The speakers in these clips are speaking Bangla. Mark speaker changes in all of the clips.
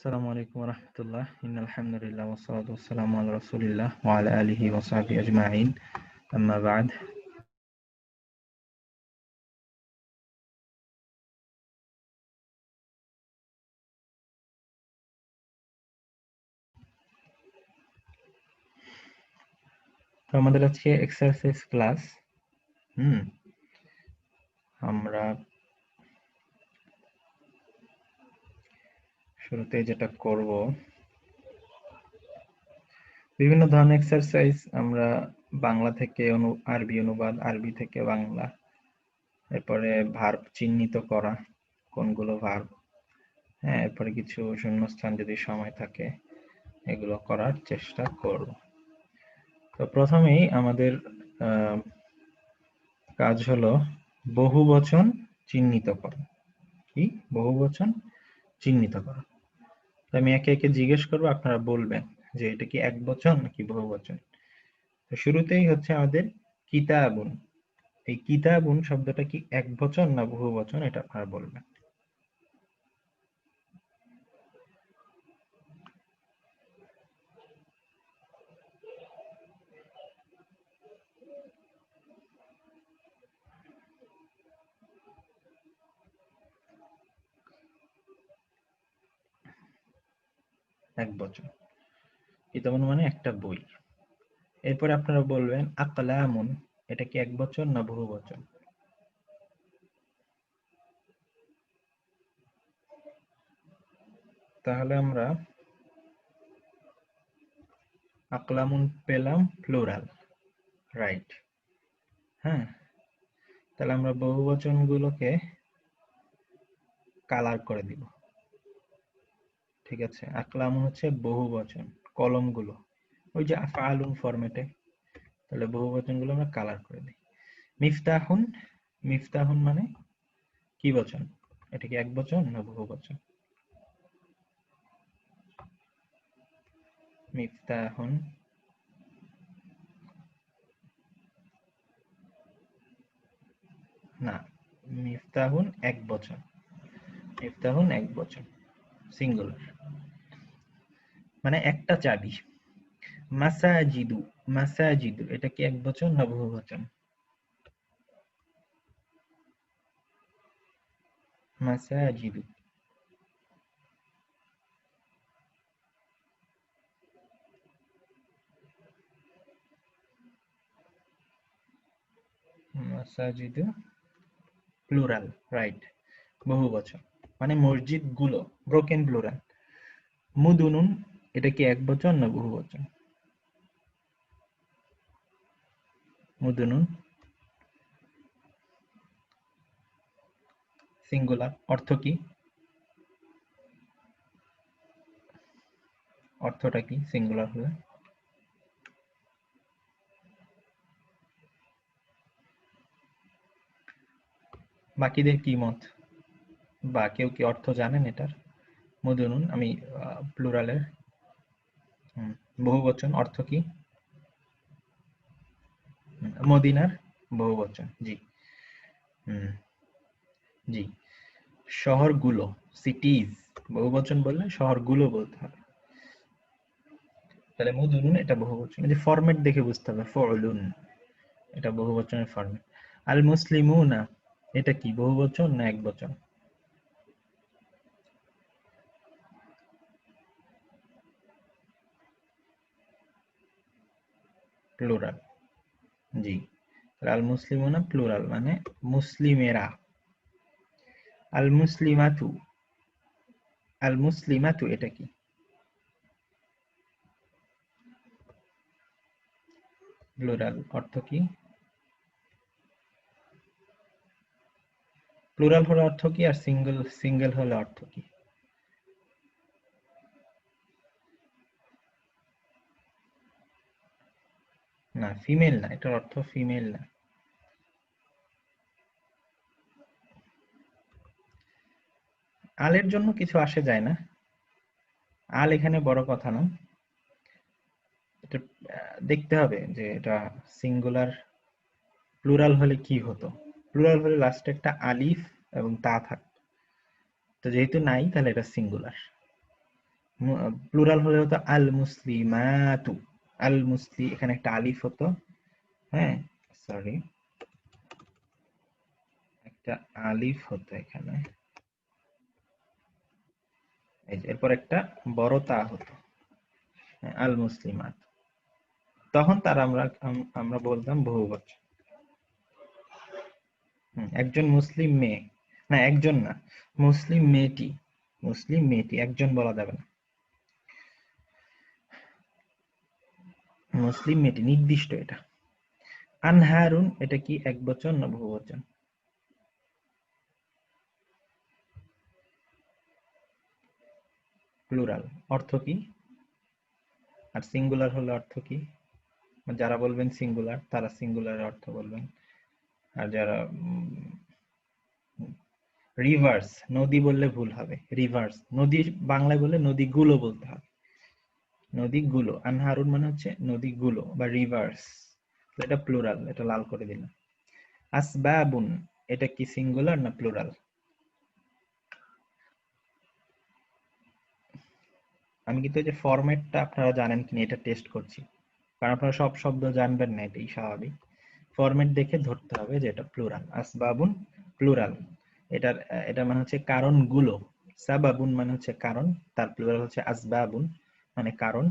Speaker 1: আসসালামু আলাইকুম ওয়া রাহমাতুল্লাহ। ইন্নাল হামদুলিল্লাহ ওয়াস সালাতু ওয়াস সালামু আলা রাসূলিল্লাহ ওয়া আলা আলিহি ওয়া সাহবিহি আজমাইন। আম্মা বা'দ। তো আমাদের আজকে এক্সারসাইজ ক্লাস। আমরা শুরুতে যেটা করব, বিভিন্ন ধরনের এক্সারসাইজ আমরা বাংলা থেকে আরবি অনুবাদ, আরবি থেকে বাংলা, এরপরে ভার্ব চিহ্নিত করা, কোনগুলো ভার্ব, হ্যাঁ, এরপরে কিছু শূন্যস্থান যদি সময় থাকে এগুলো করার চেষ্টা করব। তো প্রথমেই আমাদের কাজ হলো বহুবচন চিহ্নিত করা। কি? বহুবচন চিহ্নিত করা। তো আমি একে একে জিজ্ঞেস করবো, আপনারা বলবেন যে এটা কি একবচন নাকি বহুবচন। তো শুরুতেই হচ্ছে আমাদের কিতাবুন। এই কিতাবুন শব্দটা কি একবচন না বহুবচন, এটা আপনারা বলবেন। একবচন। কিতাবুন মানে একটা বই। এরপরে আপনারা বলবেন আকলামুন, এটা কি একবচন না বহুবচন। তাহলে আমরা আকলামুন পেলাম প্লুরাল, রাইট। হ্যাঁ, তাহলে আমরা বহুবচনগুলোকে কালার করে দিব। ঠিক আছে, আকলামুন হচ্ছে বহুবচন, কলমগুলো ওই যে আফআলুন ফরম্যাটে। তাহলে বহুবচনগুলো আমরা কালার করে দিই। মিফতাহুন, মিফতাহুন মানে কি বচন? এটা কি একবচন না বহুবচন? মিফতাহুন, না, মিফতাহুন একবচন। মিফতাহুন একবচন, সিঙ্গুলার, মানে একটা চাবি। মাসাজিদু, মাসাজিদু এটা কি একবচন না বহুবচন? মাসাজিদু, মাসাজিদু প্লুরাল, রাইট, বহুবচন, মানে মসজিদ গুলো, ব্রোকেন প্লুরাল। মুদুনুন এটা কি একবচন না বহুবচন? মুদুনুন সিঙ্গুলার, অর্থ কি? অর্থটা কি সিঙ্গুলার হলে? বাকিদের কি মত, বা কেউ কি অর্থ জানেন এটার? মুদুনুন আমি প্লুরালের বহুবচন অর্থ কি? মদিনার বহুবচন, জি। হুম, জি। শহরগুলো, সিটিজ, বহুবচন বললে শহরগুলো বলতে হবে। তাহলে মুদুনুন এটা বহুবচন, এই যে ফরম্যাট দেখে বুঝতে হবে। ফুউলুন এটা বহুবচনের ফরম্যাট। আল মুসলিমুনা এটা কি বহুবচন না একবচন? প্লুরাল, জি। আল মুসলিমুনা প্লুরাল মানে মুসলিমেরা। আল মুসলিমাতু, আল মুসলিমাতু এটা কি? প্লুরাল, অর্থ কি? প্লুরাল হলে অর্থ কি আর সিঙ্গেল সিঙ্গেল হলে অর্থ কি? না, ফিমেল না, এটার অর্থ ফিমেল না। আলের জন্য কিছু আসে যায় না, আল এখানে বড় কথা না। এটা দেখতে হবে যে এটা সিঙ্গুলার, প্লুরাল হলে কি হতো। প্লুরাল হলে লাস্টে একটা আলিফ এবং তা থাকতো, তো যেহেতু নাই তাহলে এটা সিঙ্গুলার। প্লুরাল হলে হতো আল মুসলিমাতু। আল মুসলি, এখানে একটা আলিফ হতো, হ্যাঁ সরি, একটা আলিফ হতো এখানে, এই যে এরপর একটা বড় তা হতো, হ্যাঁ, আল মুসলিমাত। তখন তারা আমরা বলতাম বহুবচন। একজন মুসলিম মেয়ে, না একজন না, মুসলিম মেয়েটি, মুসলিম মেয়েটি, একজন বলা যাবে না, মুসলিম মেয়েটি নির্দিষ্ট এটা। আনহারুন এটা কি একবচন না বহুবচন? প্লুরাল। অর্থ কি? আর সিঙ্গুলার হলে অর্থ কি? যারা বলবেন সিঙ্গুলার তারা সিঙ্গুলারের অর্থ বলবেন, আর যারা রিভার্স, নদী বললে ভুল হবে, রিভার্স, নদী বাংলায় বললে নদীগুলো বলতে হবে, নদীগুলো। আনহারুন মানে হচ্ছে নদীগুলো বা রিভার্স, এটা প্লুরাল, এটা লাল করে দিলাম। আসবাবুন এটা কি সিঙ্গুলার না প্লুরাল? আমি কিন্তু এই যে ফরম্যাটটা আপনারা জানেন কিনা এটা টেস্ট করছি, কারণ আপনারা সব শব্দ জানবেন না, এটাই স্বাভাবিক। ফরম্যাট দেখে ধরতে হবে যে এটা প্লুরাল। আসবাবুন প্লুরাল, এটার এটা মানে হচ্ছে কারণগুলো। সাবাবুন মানে হচ্ছে কারণ, তার প্লুরাল হচ্ছে আসবাবুন, মানে কারণ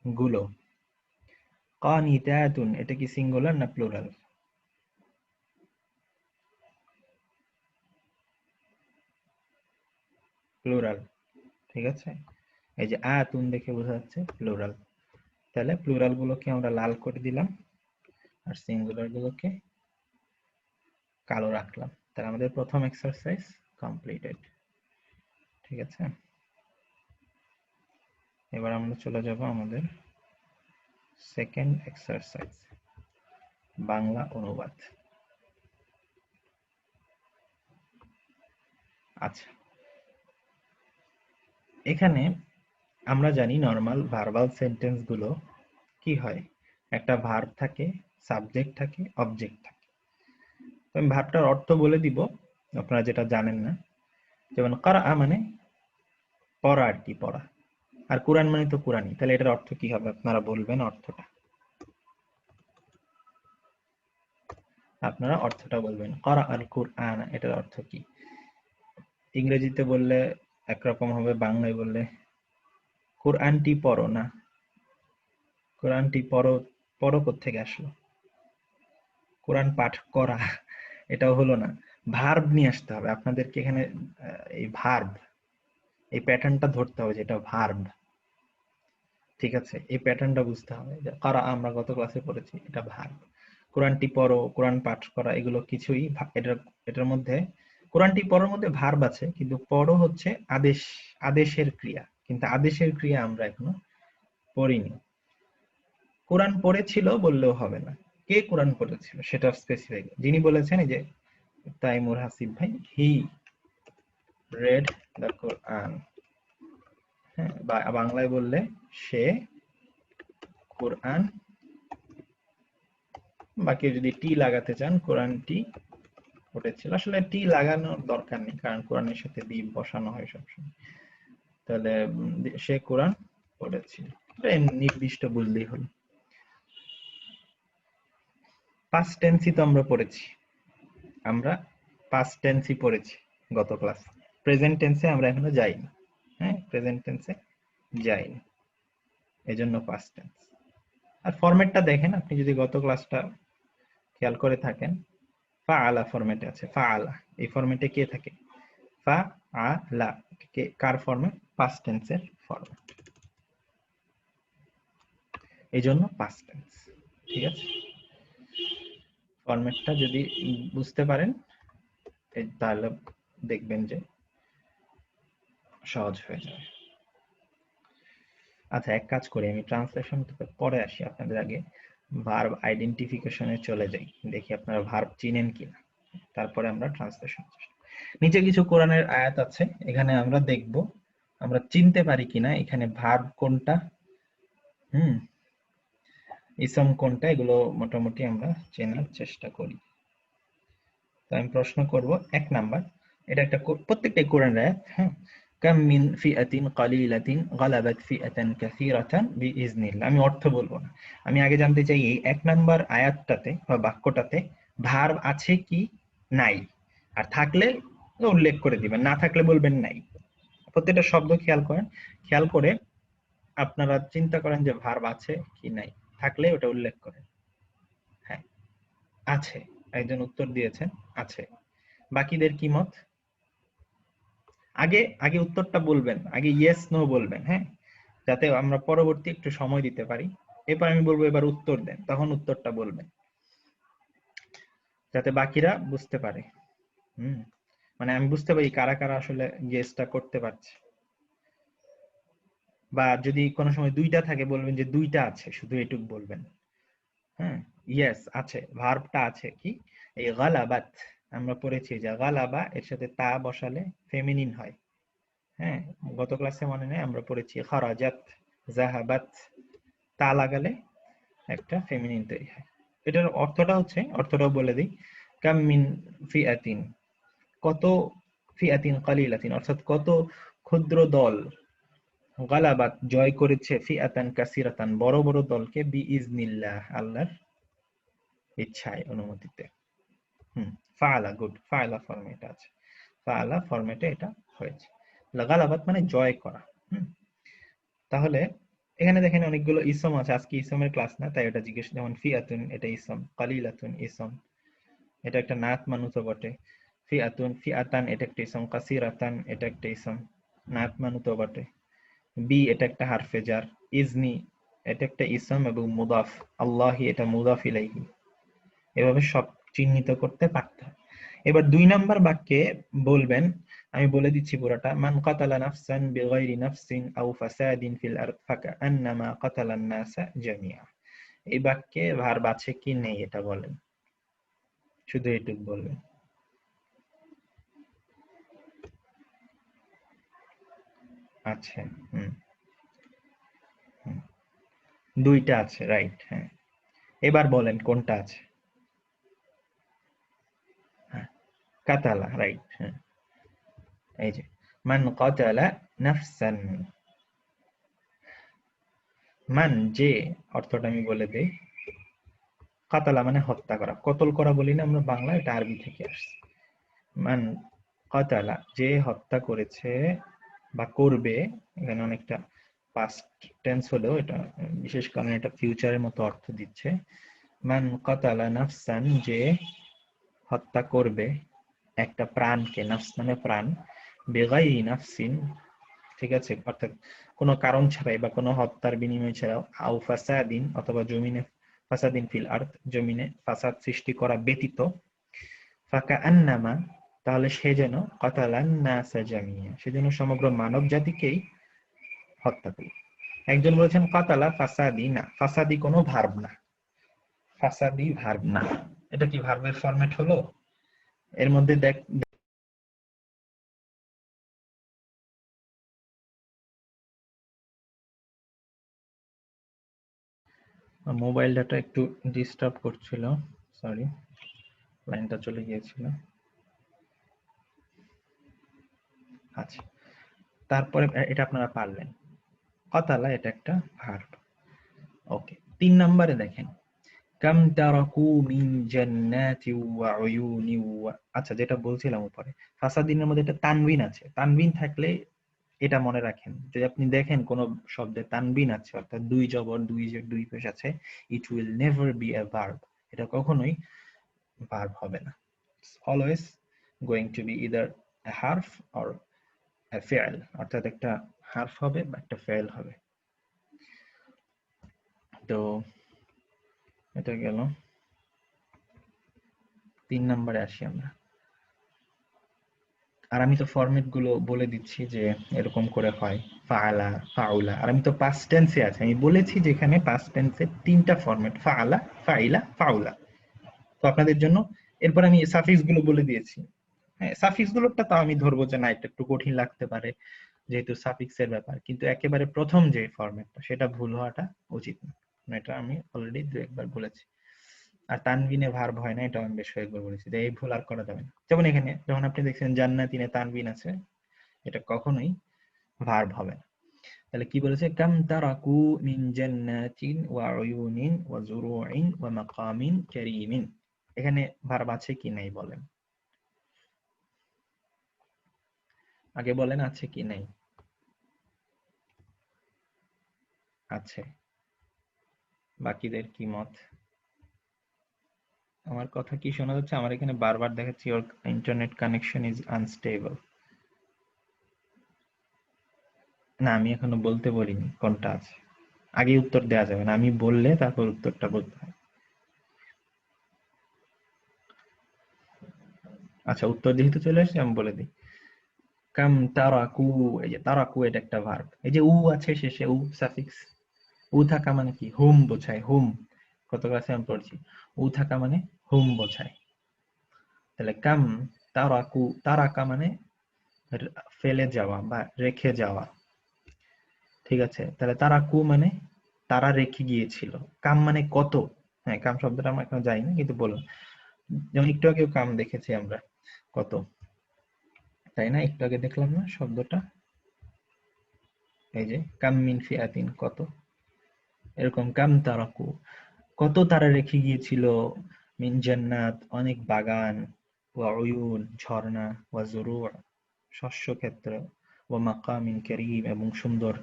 Speaker 1: গুলো। কানিতাতুন এটা কি সিঙ্গুলার না প্লুরাল? প্লুরাল, ঠিক আছে। এই যে আতুন দেখে বোঝা যাচ্ছে প্লুরাল, তাহলে প্লুরাল গুলোকে আমরা লাল করে দিলাম আর সিঙ্গুলার গুলোকে কালো রাখলাম। তাহলে আমাদের প্রথম এক্সারসাইজ কমপ্লিটেড, ঠিক আছে। এবার আমরা চলে যাব আমাদের সেকেন্ড এক্সারসাইজ, বাংলা অনুবাদ। আচ্ছা, এখানে আমরা জানি নরমাল ভার্বাল সেন্টেন্স গুলো কি হয়, একটা ভার্ব থাকে, সাবজেক্ট থাকে, অবজেক্ট থাকে। তো আমি ভার্বটার অর্থ বলে দিব, আপনারা যেটা জানেন না। যেমন কারা মানে পড়া আর কি, পড়া। আর কোরআন মানে তো কোরআনই, তাহলে এটার অর্থ কি হবে আপনারা বলবেন অর্থটা, আপনারা অর্থটা বলবেন। করা আল কুরআন এটার অর্থ কি? ইংরেজিতে বললে একরকম হবে, বাংলায় বললে কোরআনটি পড়ো না, কোরআনটি পড়ো, পড়ো কোত্থেকে আসলো? কোরআন পাঠ করা, এটাও হলো না। ভার্ব নিয়ে আসতে হবে আপনাদেরকে এখানে, এই ভার্ব, এই প্যাটার্নটা ধরতে হবে, যেটা ভার্ব, ঠিক আছে। এই প্যাটার্নটা বুঝতে হবে যে কারা আমরা গত ক্লাসে পড়েছি, এটা ভার্ব। কোরআনটি পড়ো, কোরআন পাঠ করা, এগুলো কিছুই এটার এটার মধ্যে, কোরআনটি পড়ার মধ্যে ভার্ব আছে, কিন্তু পড়ো হচ্ছে আদেশ, আদেশের ক্রিয়া, কিন্তু আদেশের ক্রিয়া আমরা এখনো পড়িনি। কোরআন পড়েছিল বললেও হবে না, কে কোরআন পড়েছিল সেটা স্পেসিফিক, যিনি বলেছেন এই যে তাইমুর হাসিব ভাই, হি রেড দ্য কোরআন, হ্যাঁ। বাংলায় বললে সে কোরআন, বা কেউ যদি টি লাগাতে চান কোরআনটি পড়েছিল, আসলে টি লাগানোর দরকার নেই, কারণ কোরআনের সাথে বি বসানো হয় সবসময়। তাহলে সে কোরআন পড়েছিল, এটা নির্দিষ্ট বুঝলেই হলো। পাস্ট টেন্সই তো আমরা পড়েছি, আমরা পাস্ট টেন্সই পড়েছি গত ক্লাস। প্রেজেন্ট টেন্সে আমরা এখনো যাইনি, হ্যাঁ প্রেজেন্ট টেন্সে যাইনি, এজন্য পাস্ট টেন্স। আর ফরম্যাটটা দেখেন, আপনি যদি গত ক্লাসটা খেয়াল করে থাকেন, ফাআলা ফরম্যাটে আছে, ফাআলা এই ফরম্যাটে কে থাকে? ফাআলা, কে কার ফরম্যাট? পাস্ট টেন্সের ফরম্যাট, এই জন্য পাস্ট টেন্স, ঠিক আছে। ফরম্যাটটা যদি বুঝতে পারেন তাহলে দেখবেন যে সহজ হয়ে যাবে। আচ্ছা, এক কাজ করি, আমি ট্রান্সলেশন থেকে পরে আসি, আপনাদের আগে ভার্ব আইডেন্টিফিকেশনে চলে যাই, দেখি আপনারা ভার্ব চিনেন কিনা, তারপরে আমরা ট্রান্সলেশন। নিচে কিছু কোরআনের আয়াত আছে, এখানে আমরা দেখব আমরা চিনতে পারি কিনা এখানে ভার্ব কোনটা, হুম, ইসম কোনটা, এগুলো মোটামুটি আমরা চেনার চেষ্টা করি। তো আমি প্রশ্ন করব, 1 নাম্বার, এটা একটা প্রত্যেকটাই কোরআনের আয়াত, হ্যাঁ। কাম মিন ফিআতিন কালিলাতিন গালাবাত ফিআতান কাসীরাতান বিইজনিল্লাহ। আমি অর্থ বলবো না, আমি আগে জানতে চাই এই এক নাম্বার আয়াতটাতে বা বাক্যটাতে ভার্ব আছে কি নাই, আর থাকলে উল্লেখ করে দিবেন, না থাকলে বলবেন নাই। প্রত্যেকটা শব্দ খেয়াল করেন, খেয়াল করে আপনারা চিন্তা করেন যে ভার্ব আছে কি নাই, থাকলে ওটা উল্লেখ করেন। হ্যাঁ আছে, একজন উত্তর দিয়েছেন আছে। বাকিদের কি মত? আগে আগে উত্তরটা বলবেন, আগে ইয়েস নো বলবেন, হ্যাঁ, যাতে আমরা পরবর্তী একটু সময় দিতে পারি। এরপর আমি বলবো এবার উত্তর দেন, তখন উত্তরটা বলবেন, যাতে বাকিরা বুঝতে পারে। হুম, মানে আমি বুঝতে পারি কারা কারা আসলে গেসটা করতে পারছে। বা যদি কোনো সময় দুইটা থাকে বলবেন যে দুইটা আছে, শুধু এটুক বলবেন। হ্যাঁ, ইয়েস আছে, ভার্বটা আছে কি, এই গালাবাত। আমরা পড়েছি যে গালাবা এর সাথে তা বসালে ফেমিনিন হয়। হ্যাঁ, গত ক্লাসে মনে নেই আমরা পড়েছি খারাজাত, জাহাবাত, তা লাগালে একটা ফেমিনিন তৈরি হয়। এটার অর্থটা হচ্ছে, অর্থটাও বলে দিই, কাম মিন ফিআতিন, কত, ফিআতিন কালিলাতিন অর্থাৎ কত ক্ষুদ্র দল, গালাবাত জয় করেছে, ফিআতান কাসিরাতান বড় বড় দলকে, বিইজনিল্লাহ আল্লাহর ইচ্ছায়, অনুমতিতে। হুম, ফাআলা, গুড, ফাআলা ফরম্যাটে আছে, ফাআলা ফরম্যাটে এটা হয়েছে। গালাবাত মানে জয় করা। হুম, তাহলে এখানে দেখেন অনেকগুলো ইসম আছে, আজকে ইসমের ক্লাস না তাই এটা জিজ্ঞেস, যেমন ফিআতুন এটা ইসম, কালিলাতুন ইসম, এটা একটা নাত মানুত বটে। ফিআতুন, ফিআতান এটা একটা ইসম, কাসিরাতান এটা একটা ইসম, নাত মানুত বটে। বি এটা একটা হারফে জার, ইজনি এটা একটা ইসম এবং মুদাফ, আল্লাহি এটা মুদাফ ইলাইহি। এভাবে সব চিহ্নিত করতে পারতে হয়। এবার ২ নাম্বার বাক্যে বলবেন, আমি বলে দিচ্ছি পুরোটা, মান কাতালা নাফসান বিগাইরি নাফসিন আও ফাসাদিন ফিল আরদ ফাকান্নামা কাতালান নাসা জামিআ। এই বাক্যে ভার্ব আছে কি নেই এটা বলেন, শুধু এটুকু বলবেন। আছে, হুম, হুম, ২টা আছে, রাইট, হ্যাঁ। এবার বলেন কোনটা আছে? হ্যাঁ, কাতালা, রাইট, হ্যাঁ। এই যে মান কাতালা নাফসান, মান যে, অর্থটা আমি বলে দেই। কাতালা মানে হত্যা করা, কতল করা বলি না আমরা বাংলা, এটা আরবি থেকে আসছে। মান কাতালা যে হত্যা করেছে বা করবে, এখানে অনেকটা পাস্ট টেন্স হলেও এটা বিশেষ কারণে এটা ফিউচারের মতো অর্থ দিচ্ছে। মান কাতালা নাফসান যে হত্যা করবে একটা প্রাণকে, নাফস মানে প্রাণ, বেগাইরি নাফসিন, ঠিক আছে, অর্থাৎ কোনো কারণ ছাড়াই বা কোনো হত্যার বিনিময় ছাড়াও, আউ ফাসাদিন অথবা জমিনে, ফাসাদিন ফিল আরদ জমিনে ফাসাদ সৃষ্টি করা ব্যতীত, ফাকাআন্নামা তাহলে সে যেন, কাতালান নাসা জামিয়া সে যেন সমগ্র মানব জাতিকেই হত্যা করল। একজন বলেছেন কাতালা ফাসাদি, না, ফাসাদি কোনো ভার্ব না, ফাসাদি ভার্ব না। এটা কি ভার্বের ফরম্যাট হলো? এর মধ্যে দেখ, মোবাইল ডাটা একটু ডিস্টার্ব করছিল, সরি, লাইনটা চলে গিয়েছিল। আচ্ছা, তারপরে এটা আপনারা পারলেন, কাতালা এটা একটা ভার্ব। ওকে, ৩ নম্বরে দেখেন, কাম তারাকু মিন জান্নাতি ওয়া উয়ুনি ওয়া, আচ্ছা যেটা বলছিলাম উপরে, ফাসাদিনের মধ্যে একটা তানবিন আছে, তানবিন থাকলে এটা মনে রাখেন, যদি আপনি দেখেন কোন শব্দে তানবিন আছে অর্থাৎ দুই জবর দুই পেশ আছে, it will never B A verb, এটা কখনোই ভার্ব হবে না। It's always going to be either a harf or a fi'l, অর্থাৎ একটা হার্ফ হবে বা একটা ফেল হবে। তো এটা গেল। ৩ নম্বরে আসি আমরা। আর আমি তো ফরম্যাট গুলো বলে দিচ্ছি যে এরকম করে হয়, ফাআলা, ফাউলা, আর আমি তো পাস্ট টেন্সে আছে, আমি বলেছি যে এখানে পাস্ট টেন্সের ৩টা ফরম্যাট, ফাআলা, ফাইলা, ফাউলা। তো আপনাদের জন্য এরপর আমি সাফিক্স গুলো বলে দিয়েছি। হ্যাঁ, সাফিক্স গুলোটা তাও আমি ধরবো যে না এটা একটু কঠিন লাগতে পারে, যেহেতু সাফিক্সের ব্যাপার, কিন্তু একেবারে প্রথম যে ফরম্যাটটা সেটা ভুল হওয়াটা উচিত না, এটা আমি অলরেডি ২-১ বার বলেছি। আর তানবিনে ভার্ব হয় না, এটা আমি বেশ কয়েকবার বলেছি, এই ভুল আর করা যাবে না। যেমন এখানে যখন আপনি দেখছেন জান্নাতিনে তানবিন আছে, এটা কখনোই ভার্ব হবে না। তাহলে কি বলেছে, কাম তারাকু মিন জান্নাতিন ওয়া উয়ুনিন ওয়া জুরুইন ওয়া মাকামিন কারীমিন। এখানে ভার্ব আছে কি নাই বলেন, আগে বলেন আছে কি নাই। আছে। বাকিদের কি মত? আমার কথা কি শোনা যাচ্ছে? আমার এখানে বারবার দেখাচ্ছি ওর ইন্টারনেট কানেকশন ইজ আনস্টেবল। না, আমি এখনো বলতে বলিনি কোনটা আছে। আগে উত্তর দেওয়া যাবে না, আমি বললে তারপর উত্তরটা বলতে হয়। আচ্ছা, উত্তর যেহেতু চলে আসছে আমি বলে দিই। কাম তারাকু, এই যে তারাকু এটা একটা ভার্ব। এই যে উ আছে শেষে, উ সাফিক্স, উ থাকা মানে কি? হুম বোঝায়, হুম। কত ক্লাসে আমি পড়ছি, উ থাকা মানে হুম বোঝায়। তাহলে কাম তারাকু, তারাকা মানে ফেলে যাওয়া বা রেখে যাওয়া, ঠিক আছে? তাহলে তারাকু মানে তারা রেখে গিয়েছিল। কাম মানে কত। হ্যাঁ, কাম শব্দটা আমরা এখন জানি না, কিন্তু বললাম যেমন একটু আগেও কাম দেখেছি আমরা, কত, তাই না? একটু আগে দেখলাম না শব্দটা, এই যে কাম মিন ফিআতিন, কত। এরকম কাম তারাকু, কত তারা রেখে গিয়েছিল, মিন জান্নাত অনেক বাগান, ওয়া উয়ুন ঝর্ণা, ওয়া জুরু' শস্য ক্ষেত্র, ওয়া মাকামিন কারীম এবং সুন্দর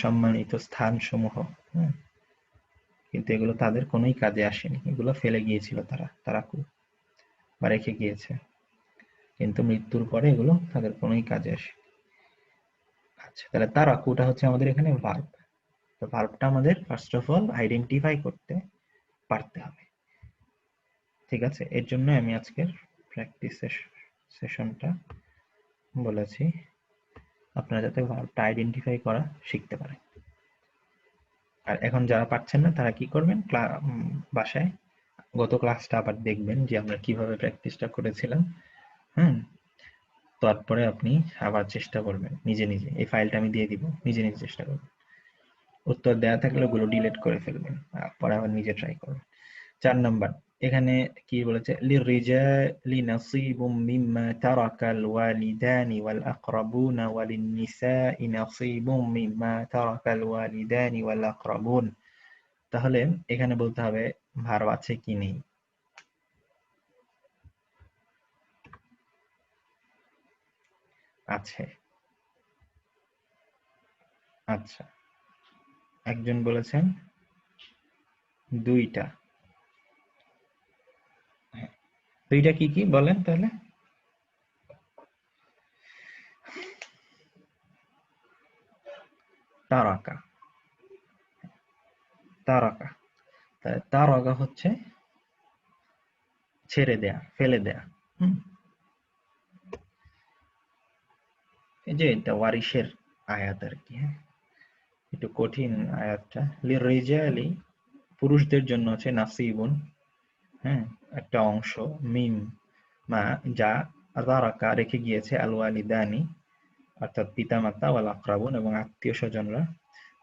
Speaker 1: সম্মানিত স্থান সমূহ। হ্যাঁ, কিন্তু এগুলো তাদের কোনোই কাজে আসেনি, এগুলো ফেলে গিয়েছিল তারা, তারাকু, বা রেখে গিয়েছে, কিন্তু মৃত্যুর পরে এগুলো তাদের কোনোই কাজে আসে। আচ্ছা, তাহলে তারাকুটা হচ্ছে আমাদের এখানে ভার্ব। তো ভার্বটা আমাদের ফার্স্ট অফ অল আইডেন্টিফাই করতে পারতে হবে, ঠিক আছে? এর জন্য আমি আজকের প্র্যাকটিস সেশনটা বলেছি, আপনারা যাতে ভার্বটা আইডেন্টিফাই করা শিখতে পারেন। আর এখন যারা পারছেন না তারা কি করবেন, বাসায় গত ক্লাসটা আবার দেখবেন যে আমরা কিভাবে প্র্যাকটিসটা করেছিলাম। হুম, তারপরে আপনি আবার চেষ্টা করবেন নিজে নিজে। এই ফাইলটা আমি দিয়ে দিব, নিজে নিজে চেষ্টা করবেন। উত্তর দেওয়া থাকলে ওগুলো ডিলিট করে ফেলবেন, পরে আবার নিজে ট্রাই করবেন। 4 নাম্বার, এখানে কি বলেছে, লিররিজালি নাসিবুম মিম্মা তারাকাল ওয়ালিদানি ওয়াল আকরাবুনা ওয়ালিন্নিসাই নাসিবুম মিম্মা তারাকাল ওয়ালিদানি ওয়াল আকরাবুন। তাহলে এখানে বলতে হবে ভার্ব আছে কি নেই। আছে। আচ্ছা, একজন বলেছেন দুইটা। হ্যাঁ, দুইটা কি কি বলেন তাহলে? তারাকা, তারাকা। তাহলে তারাকা হচ্ছে ছেড়ে দেয়া, ফেলে দেয়া। হুম, এই যে এটা ওয়ারিশের আয়াত আর কি। হ্যাঁ, একটু কঠিন আয়াতটা। লিররিজালি পুরুষদের জন্য আছে নাসিবুন, হ্যাঁ, একটা অংশ, মিম মা যা তারাকা রেখে গিয়েছে, আল ওয়ালিদানি অর্থাৎ পিতামাতা, ওয়াল আকরাবুন এবং আত্মীয় স্বজনরা,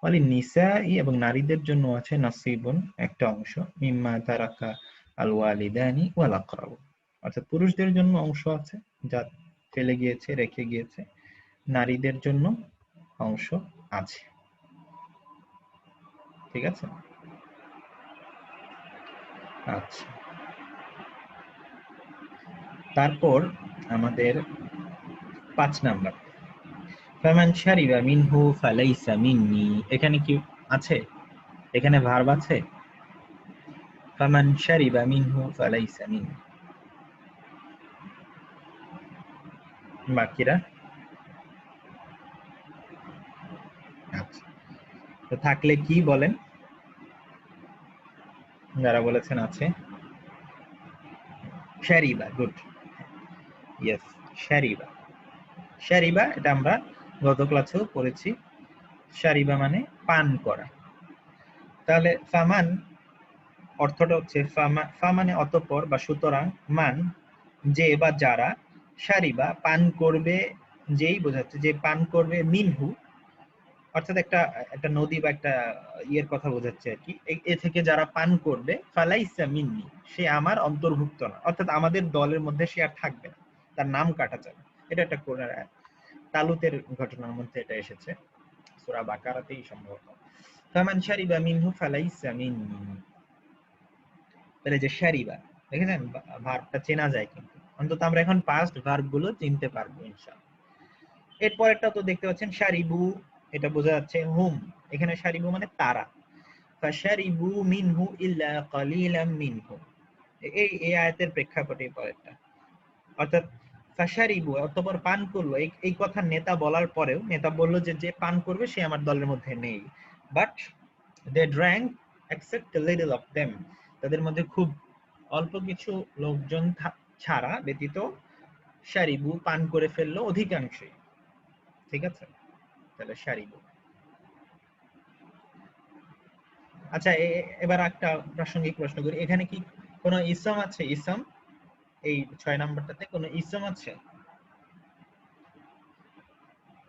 Speaker 1: ওয়ালি নিসাই এবং নারীদের জন্য আছে নাসিবুন একটা অংশ, মিম্মা তারাকা আল ওয়ালিদানি ওয়াল আকরাবুন অর্থাৎ পুরুষদের জন্য অংশ আছে যা ফেলে গিয়েছে, রেখে গিয়েছে, নারীদের জন্য অংশ আছে, ঠিক আছে? আচ্ছা, তারপর আমাদের 5 নাম্বার, ফামান শারিবা মিনহু ফালাইসা মিন্নি। এখানে কি আছে? এখানে ভার্ব আছে? ফামান শারিবা মিনহু ফালাইসা মিন্নি। বাকিরা? আচ্ছা, তো থাকলে কি বলেন, যারা বলেছেন আছে। শারিবা, গুড, ইয়েস, শারিবা। শারিবা এটা আমরা গত ক্লাসেও পড়েছি, শারিবা মানে পান করা। তাহলে ফামান অর্থটা হচ্ছে ফা মানে অতঃপর বা সুতরাং, মান যে বা যারা, শারিবা পান করবে, যেই বোঝাচ্ছে যে পান করবে, মিনহু অর্থাৎ একটা একটা নদী বা একটা ইয়ের কথা বোঝাচ্ছে আর কি। এ থেকে যারা পান করবে, ফালাইসা মিন্নি সে আমার অন্তর্ভুক্ত না, অর্থাৎ আমাদের দলের মধ্যে সে আর থাকবে না, তার নাম কাটা যাবে। এটা একটা কোরআন আয়াত। তালুতের ঘটনার মধ্যে এটা এসেছে, সূরা বাকারাতেই সম্ভবত। ফামান শারিবা মিনহু ফালাইসা মিন্নি। তাহলে যে শারিবা, দেখেছেন ভার্বটা চেনা যায়, কিন্তু অন্তত আমরা এখন পাস্ট ভার্ব গুলো চিনতে পারবো ইনশাআল্লাহ। এরপর একটা তো দেখতে পাচ্ছেন শারিবু, এটা বোঝা যাচ্ছে হুম, এখানে শারিবু মানে তারা। ফাশারিবু মিনহু ইল্লা কালিলাম মিনহু, এই আয়াতের প্রেক্ষাপটে পরেরটা, অর্থাৎ ফাশারিবু অতঃপর পান করলো, এই কথা নেতা বলার পরেও নেতা বলল যে যে পান করবে সে আমার দলের মধ্যে নেই, but they drank except a little of them, তাদের মধ্যে খুব অল্প কিছু লোকজন ছাড়া ব্যতীত শারিবু পান করে ফেললো অধিকাংশই। ঠিক আছে, তাহলে শারিবু। আচ্ছা, এবার একটা প্রাসঙ্গিক প্রশ্ন করি, এখানে কি কোনো ইসম আছে? ইসম এই 6 নাম্বারটাতে কোনো ইসম আছে?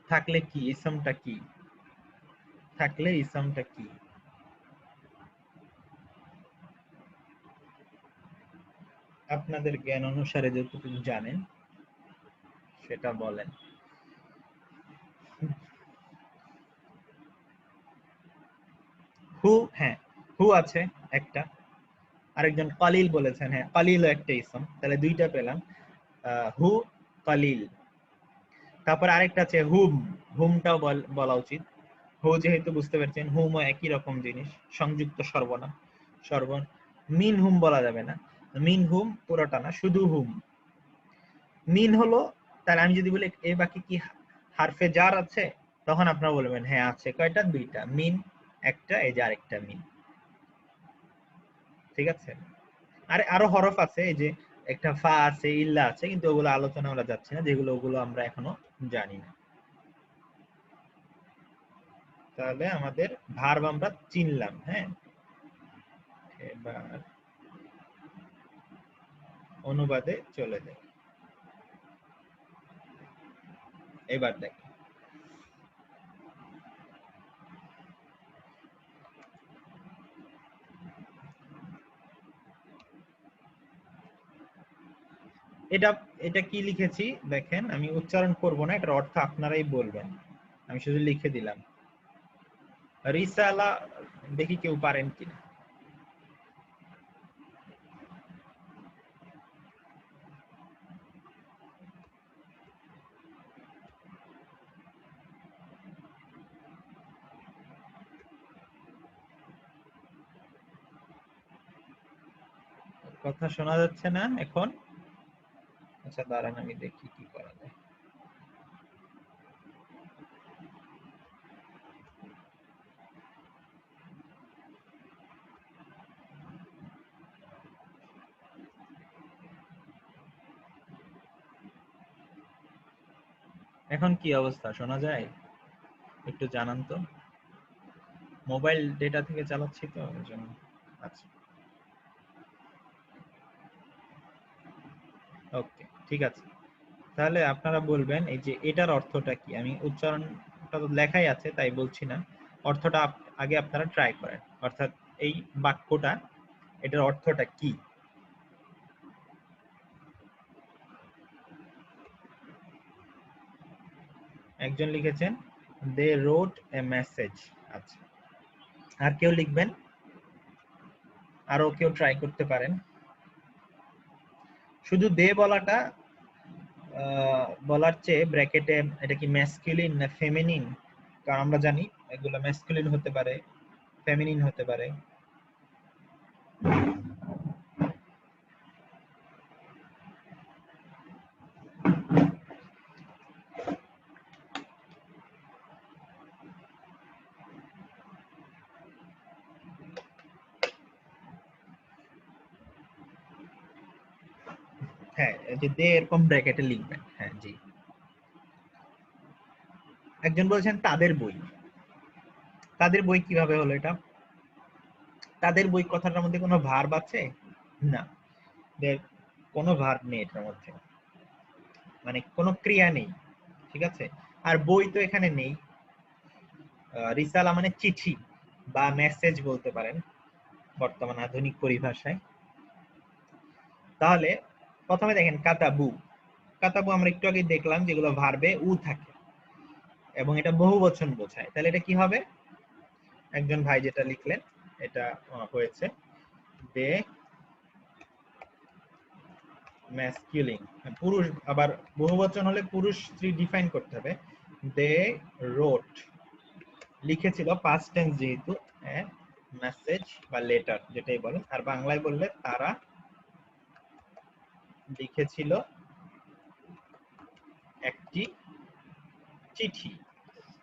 Speaker 1: থাকলে কি ইসমটা কি? থাকলে ইসমটা কি? আপনাদের জ্ঞান অনুসারে যতটুকু জানেন সেটা বলেন। হু, হ্যাঁ হু আছে একটা। আরেকজন কালিল বলেছেন, হ্যাঁ কালিলও একটা ইসম, তাহলে দুইটা পেলাম, হু কালিল। তারপর আরেকটা আছে হুম, হুমটাও বলা উচিত। হু যেহেতু বুঝতে পারছেন, হুমও একই রকম জিনিস, সংযুক্ত সর্বনাম। সর্বন মিন হুম বলা যাবে না, মিন হুম পুরোটা না, শুধু হুম। মিন হলো, তাহলে আমি যদি বলি এ বাকি কি হারফে জার আছে, তখন আপনারা বলবেন হ্যাঁ আছে। কয়টা? দুইটা, মিন একটা, এই যে আরেকটা মিন। ঠিক আছে, আরো হরফ আছে, এই যে একটা ফা আছে, ইল্লা আছে, কিন্তু ওগুলো আলোচনা করা যাচ্ছে না, যেগুলো ওগুলো আমরা এখনো জানি না। তাহলে আমাদের ভার্ব আমরা চিনলাম। হ্যাঁ, এবার অনুবাদে চলে যাই। এবার দেখ, এটা এটা কি লিখেছি দেখেন, আমি উচ্চারণ করব না, এটার অর্থ আপনারাই বলবেন, আমি শুধু লিখে দিলাম। রিসালা, দেখি কেউ পারেন কিনা। কথা শোনা যাচ্ছে না এখন? আচ্ছা দাঁড়ান, আমি দেখি কি করা যায়। এখন কি অবস্থা, শোনা যায়? একটু জানান তো, মোবাইল ডেটা থেকে চালাচ্ছি তো এজন্য। আচ্ছা, ওকে, ঠিক আছে। তাহলে আপনারা বলবেন এই যে এটার অর্থটা কি। আমি উচ্চারণটা তো লেখাই আছে তাই বলছি না, অর্থটা আগে আপনারা ট্রাই করেন, অর্থাৎ এই বাক্যটা, এটার অর্থটা কি। একজন লিখেছেন দে রোট এ মেসেজ। আচ্ছা, আর কেউ লিখবেন? আরো কেউ ট্রাই করতে পারেন। শুধু দে বলাটা বলার চেয়ে ব্র্যাকেটে এটা কি ম্যাসকুলিন না ফেমিনিন, কারণ আমরা জানি এগুলো ম্যাসকুলিন হতে পারে, ফেমিনিন হতে পারে। হ্যাঁ, এই যে দে এরকম ব্র্যাকেটে লিখবেন। হ্যাঁ জি। একজন বলছেন তাদের বই। তাদের বই কিভাবে হলো এটা? তাদের বই কথাটার মধ্যে কোনো ভার্ব আছে? না, কোনো ভার্ব নেই এটার মধ্যে, মানে কোনো ক্রিয়া নেই। ঠিক আছে, আর বই তো এখানে নেই। রিসালা মানে চিঠি বা মেসেজ বলতে পারেন বর্তমান আধুনিক পরিভাষায়। তাহলে প্রথমে দেখেন কাতাবু। কাতাবু আমরা একটু আগে দেখলাম যেগুলো ভার্বে উ থাকে, এবং এটা বহুবচন বোঝায়, তাহলে এটা কি হবে? একজন ভাই যেটা লিখলেন এটা হয়েছে দে ম্যাসকুলিন, পুরুষ, আবার বহুবচন হলে পুরুষ স্ত্রী ডিফাইন করতে হবে। দে রোট, লিখেছিল, পাস্ট টেন্স যেহেতু, মেসেজ বা লেটার যেটাই বলেন, আর বাংলায় বললে তারা লিখেছিল একটি চিঠি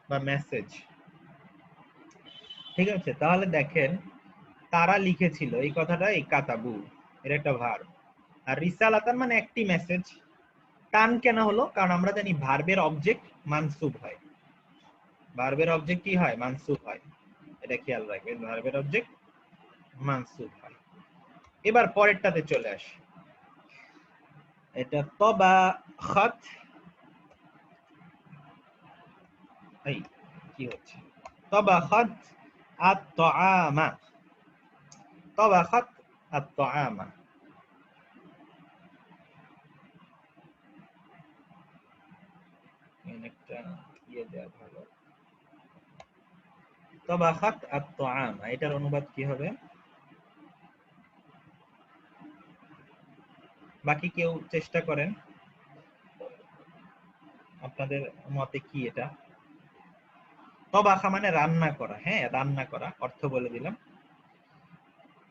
Speaker 1: বা মেসেজ। ঠিক আছে, তাহলে দেখেন তারা লিখেছিল, এই কথাটা এই কাতাবু এর একটা ভার্ব, আর রিসালাতান মানে একটি মেসেজ। টান কেন হলো? কারণ আমরা জানি ভার্বের অবজেক্ট মানসুব হয়, ভার্বের অবজেক্ট কি হয়? মানসুব হয়, এটা খেয়াল রাখবেন, ভার্বের অবজেক্ট মানসুব হয়। এবার পরেরটাতে চলে আসি, এটা তবাখাত, এই কি হচ্ছে, তবাখাত আত-তাআমা, তবাখাত আত-তাআমা, একটা ইয়ে দেওয়া ভালো, তবাখাত আত-তাআমা, এটার অনুবাদ কি হবে? বাকি কেউ চেষ্টা করেন, আপনাদের মতে কি এটা? তবাখা মানে রান্না করা, হ্যাঁ রান্না করা, অর্থ বলে দিলাম।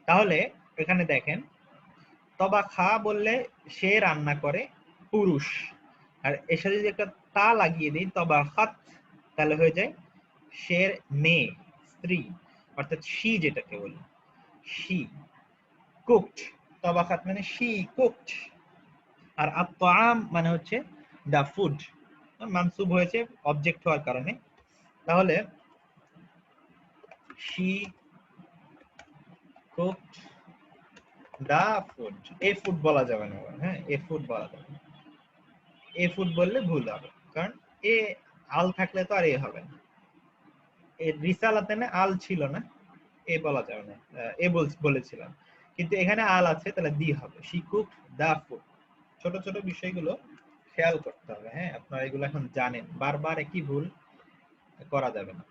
Speaker 1: তাহলে এখানে দেখেন, তবাখা বললে সে রান্না করে, পুরুষ, আর এর সাথে যদি একটা তা লাগিয়ে দিই তবাখাত, তাহলে হয়ে যায় সে মেয়ে, স্ত্রী, অর্থাৎ শি যেটাকে বলি, শি কুকড, তবাখাত মানে শি কুকড, আর আত-তাআম মানে হচ্ছে দা ফুড, মানসুব হয়েছে অবজেক্ট হওয়ার কারণে। তাহলে she cooked the food, A food বলা যাবে না, হ্যাঁ এ ফুড বলা যাবে না, এ ফুড বললে ভুল হবে, কারণ এ আল থাকলে তো আর এ হবে না, এর রিসালাতে না আল ছিল না, এ বলা যাবে না, এ বলেছিলাম, কিন্তু এখানে আল আছে, তাহলে দি হবে, she cooked the food। ছোট ছোট বিষয়গুলো খেয়াল করতে হবে, হ্যাঁ আপনারা এগুলো এখন জানেন, বারবার একই ভুল করা যাবে না।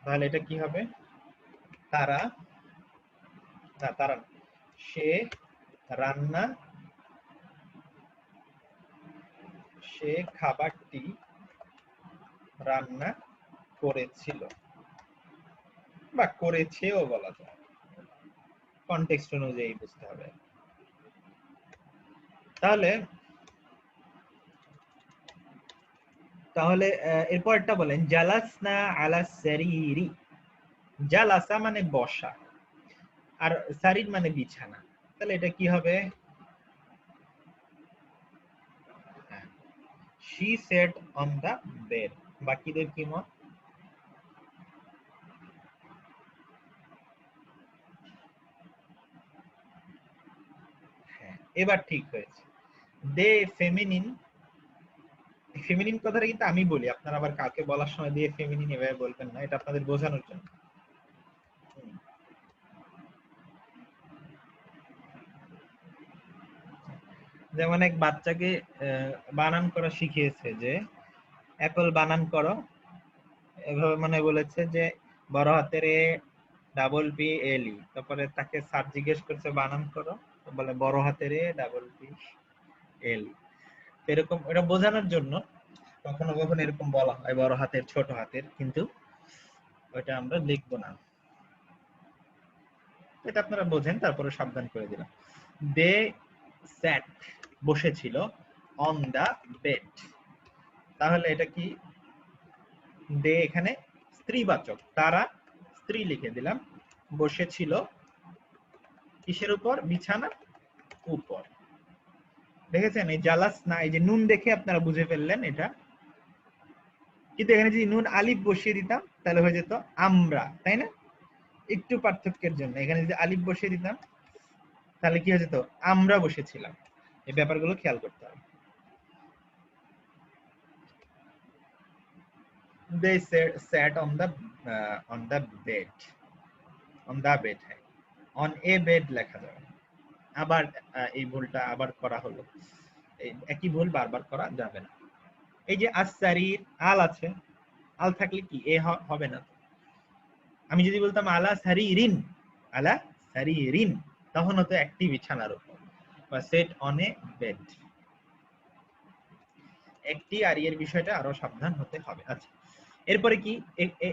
Speaker 1: তাহলে এটা কি হবে? তারা, না তারা, সে রান্না, সে খাবারটি রান্না করেছিল, বা করেছেও বলা যায়, কনটেক্সট অনুযায়ী বুঝতে হবে। তাহলে তাহলে এরপরটা বলেন, জালাসনা আলা সারিরি, জালাসা মানে বসা, আর সারির মানে বিছানা, তাহলে এটা কি হবে? she sat on the bed, বাকিদের কি মত? হ্যাঁ এবার ঠিক হয়েছে, দে ফেমিনিন, ফেমিনিন কথাটা কিন্তু আমি বলি, আপনারা আবার কাকে বলার সময় দিয়ে ফেমিনিন এভাবে বলবেন না, এটা আপনাদের বোঝানোর জন্য। যেমন এক বাচ্চাকে বানান করা শিখিয়েছে, যে অ্যাপল বানান করো, এভাবে মানে বলেছে যে বড় হাতের এ ডাবল পি এল ই, তারপরে তাকে স্যার জিজ্ঞেস করছে বানান করো, বলে বড় হাতের এ ডাবল পি এল ই। এরকম এটা বোঝানোর জন্য কখনো কখনো এরকম বলা হয় বড় হাতের ছোট হাতের, কিন্তু ওইটা আমরা লিখবো না, এটা আপনারা বোঝেন, তারপরে সাবধান করে দিলাম। দে স্যাট বসেছিল, অন দা বেড, তাহলে এটা কি? দে এখানে স্ত্রীবাচক, তারা স্ত্রী লিখে দিলাম, বসেছিল কিসের উপর? বিছানার উপর। দেখেছেন এই জালাস না, এই যে নুন দেখে আপনারা বুঝে ফেললেন এটা, কিন্তু এখানে যদি নুন আলিফ বসিয়ে দিতাম তাহলে হয়ে যেত আমরা, তাই না? একটু পার্থক্যের জন্য এখানে যদি আলিফ বসিয়ে দিতাম তাহলে কি হয়ে যেত? আমরা বসেছিলাম। এই ব্যাপারগুলো খেয়াল করতে হবে। They sat on the bed, on the bed, হ্যাঁ on a bed লেখা যাবে, আবার এই ভুলটা আবার করা হলো, একই ভুল বারবার করা যাবে না। এই যে আসসারির আল আছে, আল থাকলে কি এ হবে না। আমি যদি বলতাম আলা সারিরিন, আলা সারিরিন, তখন হতো একটি বিছানার উপর, বা সেট অন এ বেড। একটি আর এর বিষয়টা আরো সাবধান হতে হবে। আচ্ছা, এরপরে কি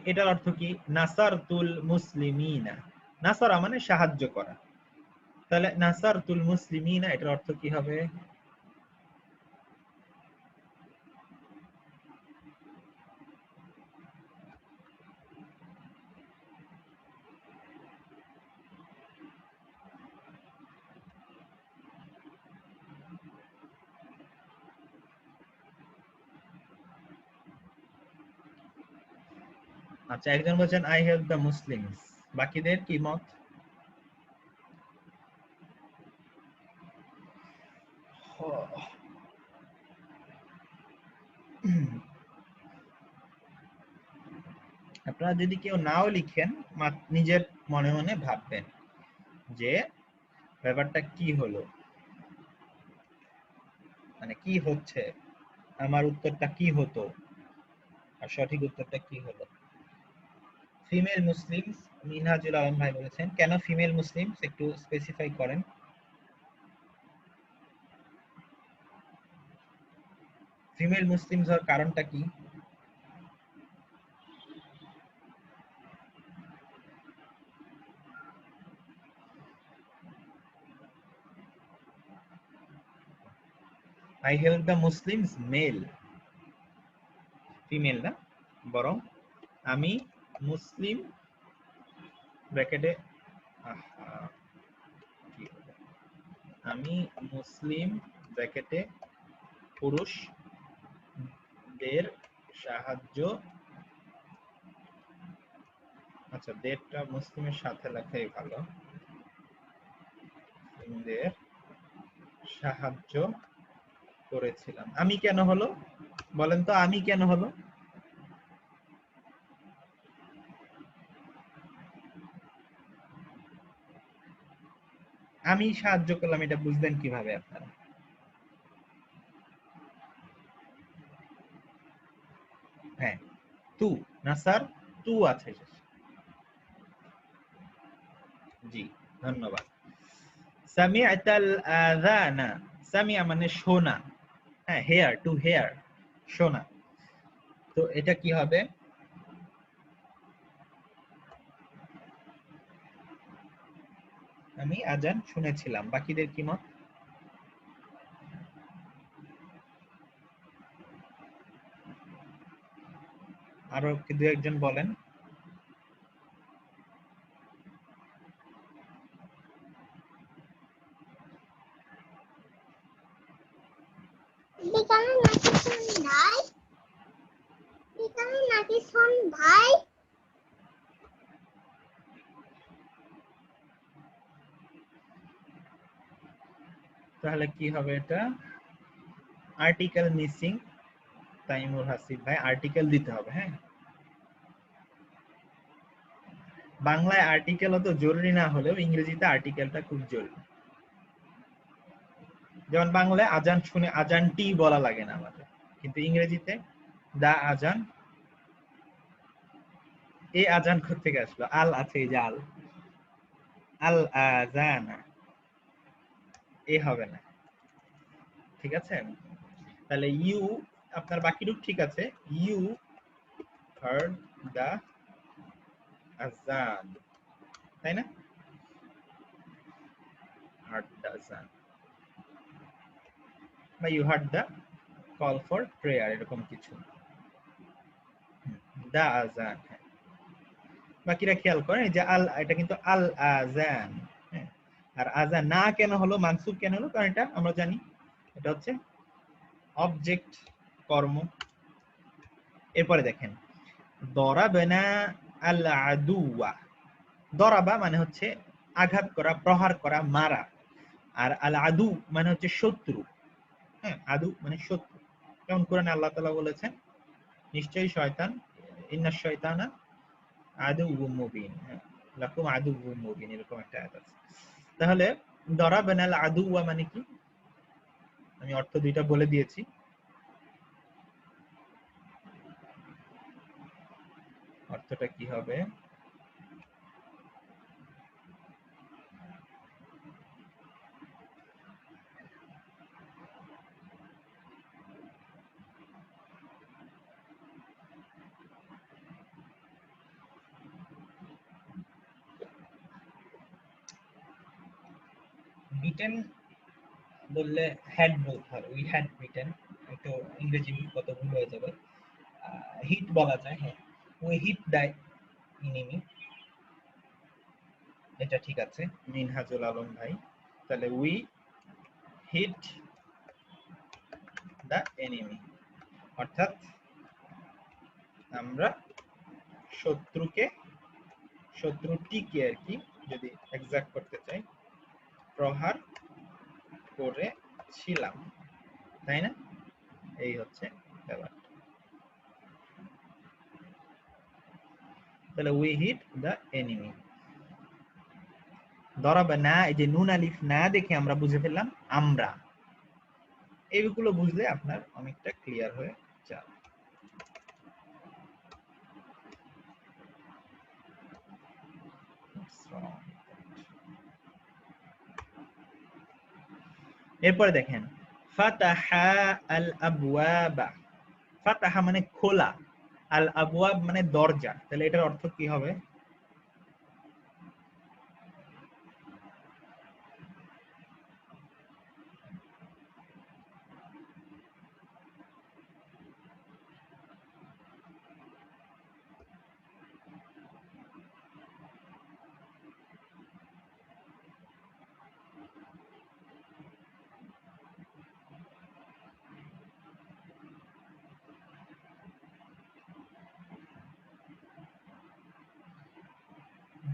Speaker 1: এটার অর্থ কি? নাসারতুল মুসলিমিনা, নাসারা মানে সাহায্য করা, তাহলে নাসারতুল মুসলিমিনা এটার অর্থ কি হবে? আচ্ছা, একজন বলছেন আই হেল্প দ্য মুসলিমস, বাকিদের কি মত? আপনারা যদি কেউ নাও লিখেন, নিজের মনে মনে ভাববেন যে ব্যাপারটা কি হলো, মানে কি হচ্ছে, আমার উত্তরটা কি হতো, আর সঠিক উত্তরটা কি হলো। ফিমেল মুসলিমস, মিনহাজুল আলম ভাই বলেছেন, কেন ফিমেল মুসলিমস একটু স্পেসিফাই করেন। ফিমেল মুসলিমস হওয়ার কারণটা কি? I help the Muslims male, female না, বরং আমি মুসলিম ব্র্যাকেটে, আমি মুসলিম ব্র্যাকেটে পুরুষদের সাহায্য, আচ্ছা দেরটা মুসলিমের সাথে লেখাই ভালো, মুসলিমদের সাহায্য করেছিলাম। আমি কেন হলো বলেন তো, আমি কেন হলো? আমি সাহায্য করলাম, এটা বুঝলেন কিভাবে আপনারা? হ্যাঁ, তু, নাসার তু আছে শেষে। জি, ধন্যবাদ। সামিআতাল আযানা, সামিআ মানে শোনা, হ্যাঁ, হেয়ার, টু হেয়ার, শোনা। তো এটা কি হবে? আমি আজান শুনেছিলাম, বাকিদের কি মত? আরো কি দু একজন বলেন।
Speaker 2: বিকালে নাকি সন্ধ্যায়, বিকালে নাকি সন্ধ্যায়।
Speaker 1: তাহলে কি হবে এটা? আর্টিকেল মিসিং, তাইমুর হাসিব ভাই, আর্টিকেল দিতে হবে। হ্যাঁ, বাংলায় আর্টিকেল অত জরুরি না হলেও ইংরেজিতে আর্টিকেলটা খুব জরুরি। যেমন বাংলায় আজান শুনে আজানটি বলা লাগে না আমাদের, কিন্তু ইংরেজিতে দা আজান, এ আজান থেকে আসলো, আল আছে, এই যে আল, আল আজানা, এ হবে না। ঠিক আছে, তাহলে ইউ, আপনার বাকি রূপ ঠিক আছে, ইউ হার্ড দা আজান, তাই না? হার্ড দা আজান, বা you heard the call for prayer, এরকম কিছু। দা আজান, হ্যাঁ। বাকিরা খেয়াল করেন, এই যে আল, এটা কিন্তু আল আজান, হ্যাঁ। আর আজান না কেন হলো, মানসুব কেন হলো? কারণ এটা আমরা জানি এটা হচ্ছে অবজেক্ট, কর্ম। এরপরে দেখেন, দরাবানা আল আদুয়া, দরাবা মানে হচ্ছে আঘাত করা, প্রহার করা, মারা। আর আল আদু মানে হচ্ছে শত্রু, হ্যাঁ, আদু মানে শত্রু। যেমন কোরআনে আল্লাহ তাআলা বলেছেন, নিশ্চয়ই শয়তান, ইন্নাশ শয়তানা আদুউম মুবিন, হ্যাঁ, লাকুম আদুউম মুবিন, এরকম একটা আয়াত আছে। তাহলে দরাবানা আল আদুয়া মানে কি? আমি অর্থ দুইটা বলে দিয়েছি। অর্থটা কি হবে? বিটেন বললে হ্যাড বলতে হবে, উই হ্যাড বিটেন, একটু ইংরেজি কত ভুল হয়ে যাবে। হিট বলা যায়, হ্যাঁ, উই হিট দ্য এনিমি, এটা ঠিক আছে মিনহাজুল আলম ভাই। তাহলে উই হিট দ্য এনিমি অর্থাৎ আমরা শত্রুটিকে আর কি যদি এক্সাক্ট করতে চাই প্রহার করেছিলাম, তাই না? এই হচ্ছে ব্যাপার। তাহলে উই হিট দ্য এনিমি। দরাবা না, এই যে নুন আলিফ না দেখে আমরা বুঝে ফেললাম আমরা, এইগুলো বুঝলে আপনার অনেকটা ক্লিয়ার হয়ে যাবে। এরপরে দেখেন ফাতাহা আল আবওয়াবা, ফাতাহা মানে খোলা, আল আবওয়াব মানে দরজা, তাহলে এটার অর্থ কি হবে?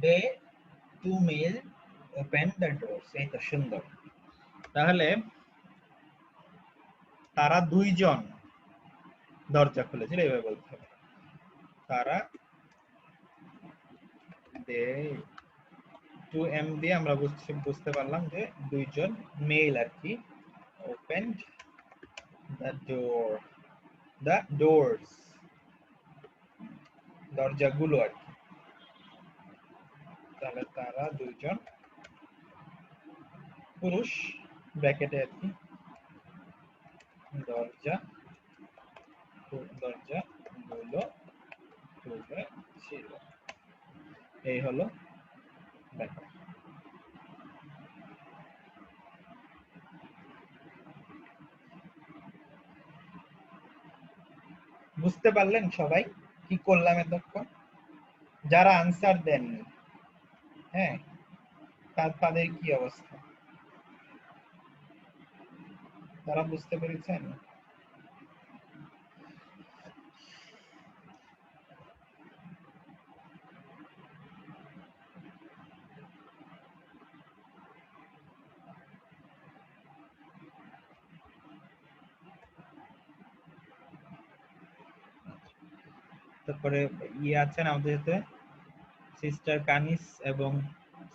Speaker 1: They two male open the doors, এই তো সুন্দর। তাহলে তারা দুইজন দরজা খুলেছিল, এইভাবে বলতে হবে। তারা টু এম দিয়ে আমরা বুঝতে পারলাম যে দুইজন মেল আর কি, open the door, the doors দরজাগুলো আর কি। তাহলে তারা দুইজন পুরুষ ব্র্যাকেটে আর কি দরজাগুলো খুলেছিল, এই হলো ব্যাপার। বুঝতে পারলেন সবাই কি করলাম এতক্ষণ? যারা আনসার দেননি, হ্যাঁ, তাদের কি অবস্থা, তারা বুঝতে পেরেছেন? তারপরে ইয়ে আছেন আমাদের সাথে সিস্টার কানিস এবং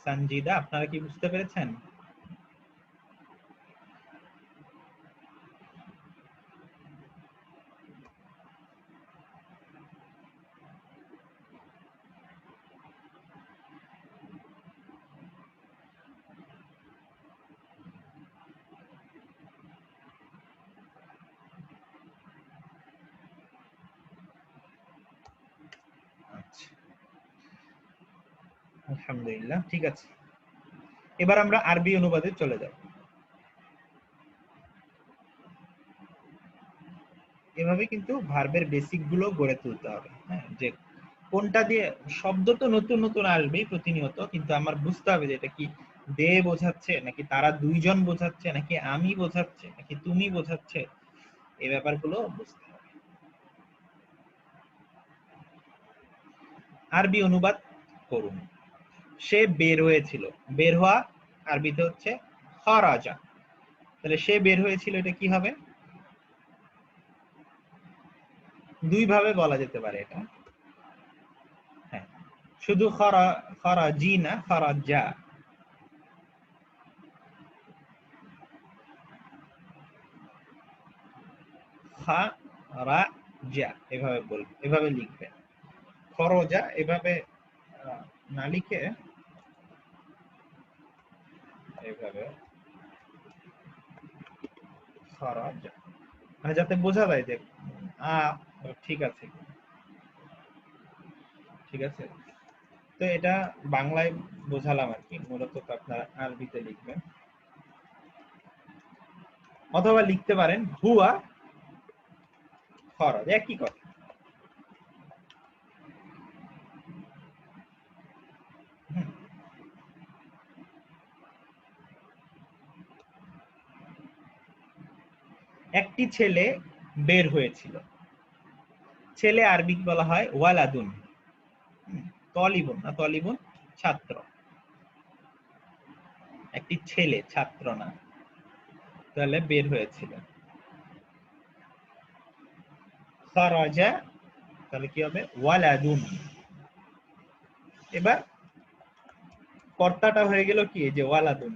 Speaker 1: সঞ্জিদা, আপনারা কি বুঝতে পেরেছেন? আচ্ছা, আলহামদুলিল্লাহ, ঠিক আছে। এবার আমরা আরবি অনুবাদে চলে যাব। এভাবে কিন্তু ভার্বের বেসিক গুলো গড়ে তুলতে হবে, হ্যাঁ, যে কোনটা দিয়ে শব্দ তো নতুন নতুন আসবে প্রতিনিয়ত, কিন্তু আমার বুঝতে হবে যে এটা কি দে বোঝাচ্ছে, নাকি তারা দুইজন বোঝাচ্ছে, নাকি আমি বোঝাচ্ছে, নাকি তুমি বোঝাচ্ছে, এই ব্যাপারগুলো বুঝতে হবে। আরবি অনুবাদ করুন। সে বের হয়েছিল, বের হওয়া আরবিতে হচ্ছে খরাজা। তাহলে সে বের হয়েছিল, এটা কি হবে? দুই ভাবে বলা যেতে পারে এটা, হ্যাঁ, শুধু খরাজি না, খরাজা, খরাজা এভাবে লিখবেন। খরজা এভাবে না লিখে এভাবে খরজা, মানে যাতে বোঝা যায় যে ঠিক আছে, ঠিক আছে। তো এটা বাংলায় বোঝালাম আর কি, মূলত তো আপনারা আরবিতে লিখবেন, অথবা লিখতে পারেন হুয়া খরচ, একই কথা। একটি ছেলে বের হয়েছিল, ছেলে আরবি বলা হয় ওয়ালাদুন, তলিবুন না, তলিবুন ছাত্র, একটি ছেলে, ছাত্র না, তাহলে বের হয়েছিল। খরাজা তাহলে কি হবে ওয়ালাদুন। এবার কর্তাটা হয়ে গেল কি, যে ওয়ালাদুন,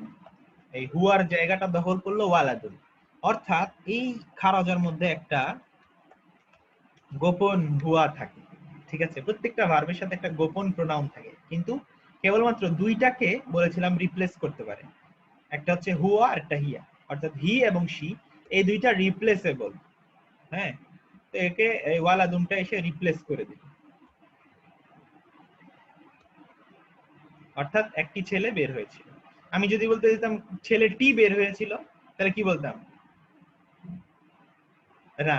Speaker 1: এই হুয়ার জায়গাটা দখল করলো ওয়ালাদুন। অর্থাৎ এই খারাজার মধ্যে একটা গোপন হুয়া থাকে, ঠিক আছে, প্রত্যেকটা ভার্বের সাথে একটা গোপন প্রোনাউন থাকে, কিন্তু কেবলমাত্র দুইটাকে বলেছিলাম রিপ্লেস করতে পারে, একটা হচ্ছে হুয়া আর একটা হিয়া, অর্থাৎ হি এবং শি এই দুইটা রিপ্লেসেবল। হ্যাঁ, তো একে এই ওয়ালাদুনটা এসে রিপ্লেস করে দিল, অর্থাৎ একটি ছেলে বের হয়েছিল। আমি যদি বলতে দিতাম ছেলেটি বের হয়েছিল, তাহলে কি বলতাম? না,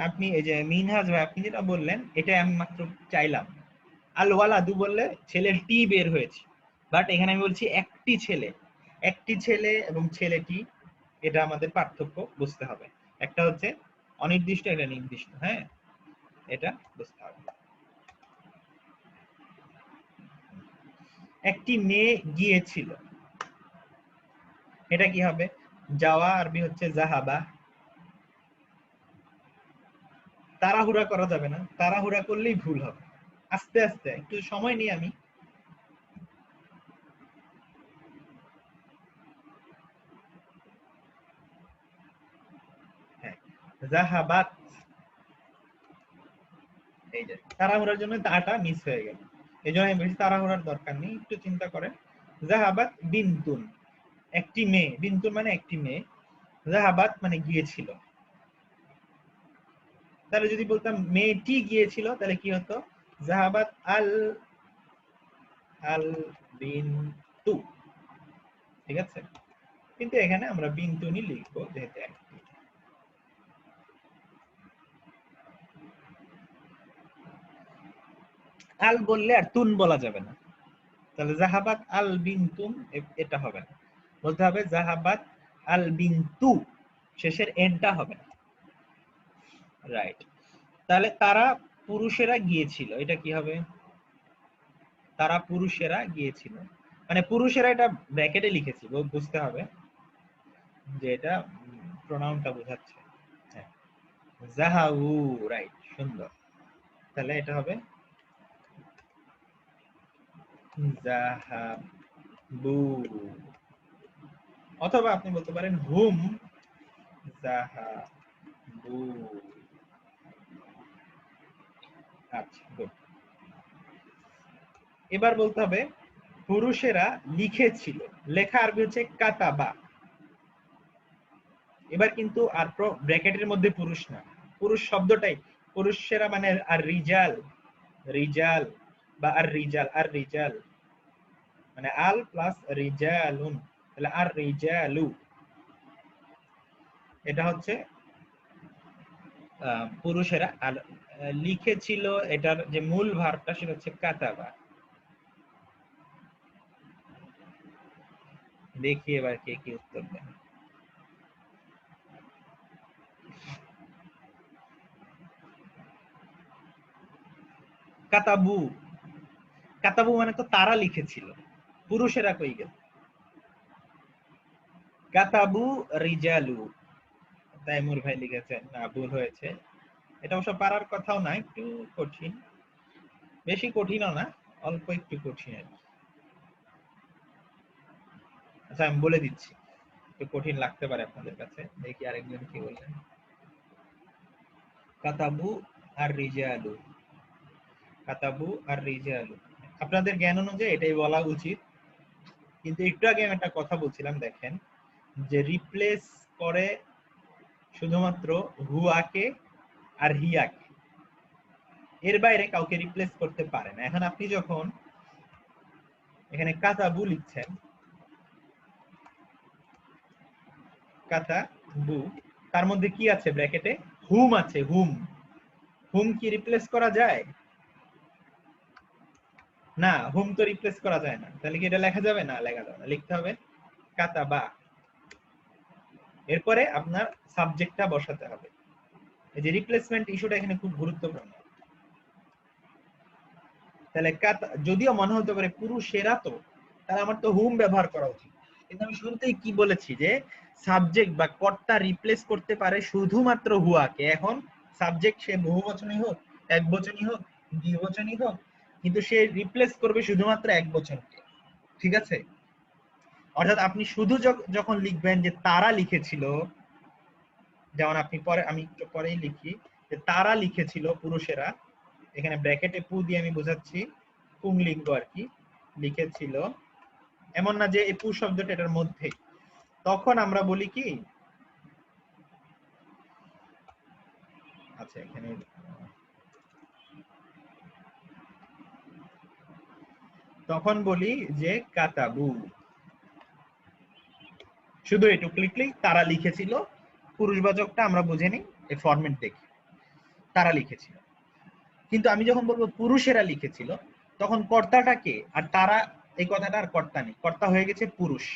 Speaker 1: আপনি এই যে মিনহাজ ভাই আপনি যেটা বললেন এটাই আমি মাত্র চাইলাম। আল ওয়ালাদু বললে ছেলেটি বের হয়েছে, বাট এখানে আমি বলছি একটি ছেলে, একটি ছেলে এবং ছেলেটি, এটা আমাদের পার্থক্য বুঝতে হবে। একটা হচ্ছে অনির্দিষ্ট, একটা নির্দিষ্ট। হ্যাঁ, এটা বুঝতে হবে। একটি মেয়ে গিয়েছিল, এটা কি হবে? যাওয়া আরবি হচ্ছে জাহাবা। তাড়াহুড়া করা যাবে না, তাড়াহুড়া করলেই ভুল হবে, আস্তে আস্তে একটু সময় নিয়ে আমি। হ্যাঁ, জাহাবাত, এই যে তাড়াহুড়ার জন্য তাটা মিস হয়ে গেল, এই জন্য আমি বেশি তাড়াহুড়ার দরকার নেই, একটু চিন্তা করেন। জাহাবাত বিনতুন, একটি মেয়ে, বিনতুন মানে একটি মেয়ে, জাহাবাত মানে গিয়েছিল। তাহলে যদি বলতাম মেয়েটি গিয়েছিল তাহলে কি হতো? জাহাবাত আল আল বিনতু, ঠিক আছে, কিন্তু এখানে আমরা বিনতুনি লিখবো যেহেতু একটি। আল বললে আর তুন বলা যাবে না, তাহলে জাহাবাত আল বিনতুম এটা হবে না, বলতে হবে জাহাবাত আল বিনতু, শেষের এনটা হবে না। রাইট, তাহলে তারা পুরুষেরা গিয়েছিল, এটা কি হবে? তারা পুরুষেরা গিয়েছিল, মানে পুরুষেরা এটা ব্র্যাকেটে লিখেছি, বুঝতে হবে যে এটা প্রোনাউনটা বোঝাচ্ছে। হ্যাঁ, জাহাউ, রাইট, সুন্দর। তাহলে এটা হবে জাহাবু, অথবা আপনি বলতে পারেন হুম জাহাবু। আচ্ছা, গুড। এবার বলতে হবে পুরুষেরা লিখেছিল, লেখা আরবি হচ্ছে কাতাবা। এবার কিন্তু আর ব্র্যাকেটের মধ্যে পুরুষ না, পুরুষ শব্দটাই পুরুষেরা, মানে আর রিজাল, রিজাল বা আর রিজাল, আর রিজাল মানে আল প্লাস রিজালুন, তাহলে আর রিজালু, এটা হচ্ছে পুরুষেরা। আর লিখেছিল, এটার যে মূল ভার্বটা সেটা হচ্ছে কাতাবা। দেখি এবার কে কি উত্তর দেন। কাতাবু, কাতাবু মানে তো তারা লিখেছিল, পুরুষেরা কই গেল? কাতাবু রিজালু, তাইমুর ভাই লিখেছেন, না ভুল হয়েছে। এটা অবশ্য পারার কথাও না, একটু কঠিন, বেশি কঠিনও না, অল্প একটু কঠিন আর কি। আচ্ছা আমি বলে দিচ্ছি, একটু কঠিন লাগতে পারে আপনাদের কাছে, দেখি আরেকজন কি বললেন। কাতাবু আর রিজালু, কাতাবু আর রিজালু। আপনাদের জ্ঞান অনুযায়ী এটাই বলা উচিত, কিন্তু একটু আগে আমি একটা কথা বলছিলাম, দেখেন যে রিপ্লেস করে শুধুমাত্র হুয়াকে আর হিয়াকে, এর বাইরে কাউকে রিপ্লেস করতে পারে না। এখন আপনি যখন এখানে কাতাবু লিখছেন, কাতাবু, তার মধ্যে কি আছে ব্র্যাকেটে? হুম আছে। হুম, হুম কি রিপ্লেস করা যায়? না, হুম তো রিপ্লেস করা যায় না। তাহলে কি এটা লেখা যাবে? না, লেখা যাবে না। লিখতে হবে কাতাবা। এরপরে আপনার সাবজেক্টটা বসাতে হবে। এই যে রিপ্লেসমেন্ট ইস্যুটা এখানে খুব গুরুত্বপূর্ণ। তাহলে যদিও মনে হতে পারে পুরুষেরা তো, তাহলে আমার তো হুম ব্যবহার করা উচিত, কিন্তু আমি শুরুতেই কি বলেছি যে সাবজেক্ট বা কর্তা রিপ্লেস করতে পারে শুধুমাত্র হুয়াকে। এখন সাবজেক্ট সে বহুবচনই হোক, একবচনই হোক, দ্বিবচনই হোক, কিন্তু সে রিপ্লেস করবে শুধুমাত্র একবচনকে। ঠিক আছে? অর্থাৎ আপনি শুধু যখন লিখবেন যে তারা লিখেছিল, যেমন আপনি পরে, আমি একটু পরেই লিখি যে তারা লিখেছিল, পুরুষেরা, এখানে ব্র্যাকেটে পু দিয়ে আমি বোঝাচ্ছি পুংলিঙ্গ আর কি, লিখেছিল, এমন না যে এই পু শব্দটা এটার মধ্যে। তখন আমরা বলি কি, আচ্ছা এখানে তখন বলি যে কাতাবু, শুধু এটুকু লিখলেই তারা লিখেছিল। পুরুষবাচকটা আমরা বুঝে নিই এই ফরম্যাট দেখি, তারা লিখেছিল। কিন্তু আমি যখন বলবো পুরুষেরা লিখেছিল, তখন কর্তাটা কে? আর তারা এই কথাটা আর কর্তা নেই, কর্তা হয়ে গেছে পুরুষ।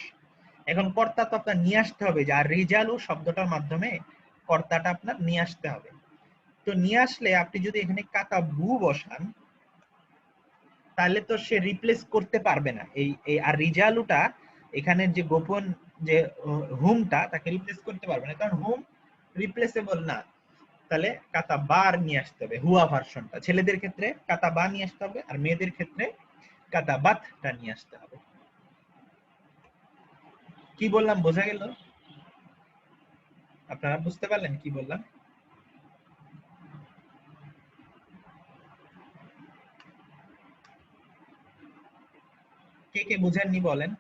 Speaker 1: এখন কর্তা তো আপনার নিয়ে আসতে হবে, যে আর রিজালু শব্দটার মাধ্যমে কর্তাটা আপনার নিয়ে আসতে হবে। তো নিয়ে আসলে আপনি যদি এখানে কাতাবু বসান, তাহলে তো সে রিপ্লেস করতে পারবে না। এই আর রিজালুটা এখানে যে গোপন যে হুমটা, তাকে রিপ্লেস করতে পারবে না, কারণ হুম রিপ্লেসেবল না। তাহলে কাতাবার নিয়ে আসতে হবে, হুয়া ভার্সনটা। ছেলেদের ক্ষেত্রে কাতাবা নিয়ে আসতে হবে, আর মেয়েদের ক্ষেত্রে কাতাবাতটা নিয়ে আসতে হবে। কি বললাম বোঝা গেল? আপনারা বুঝতে পারলেন কি বললাম? কে কে বুঝেননি বলেন?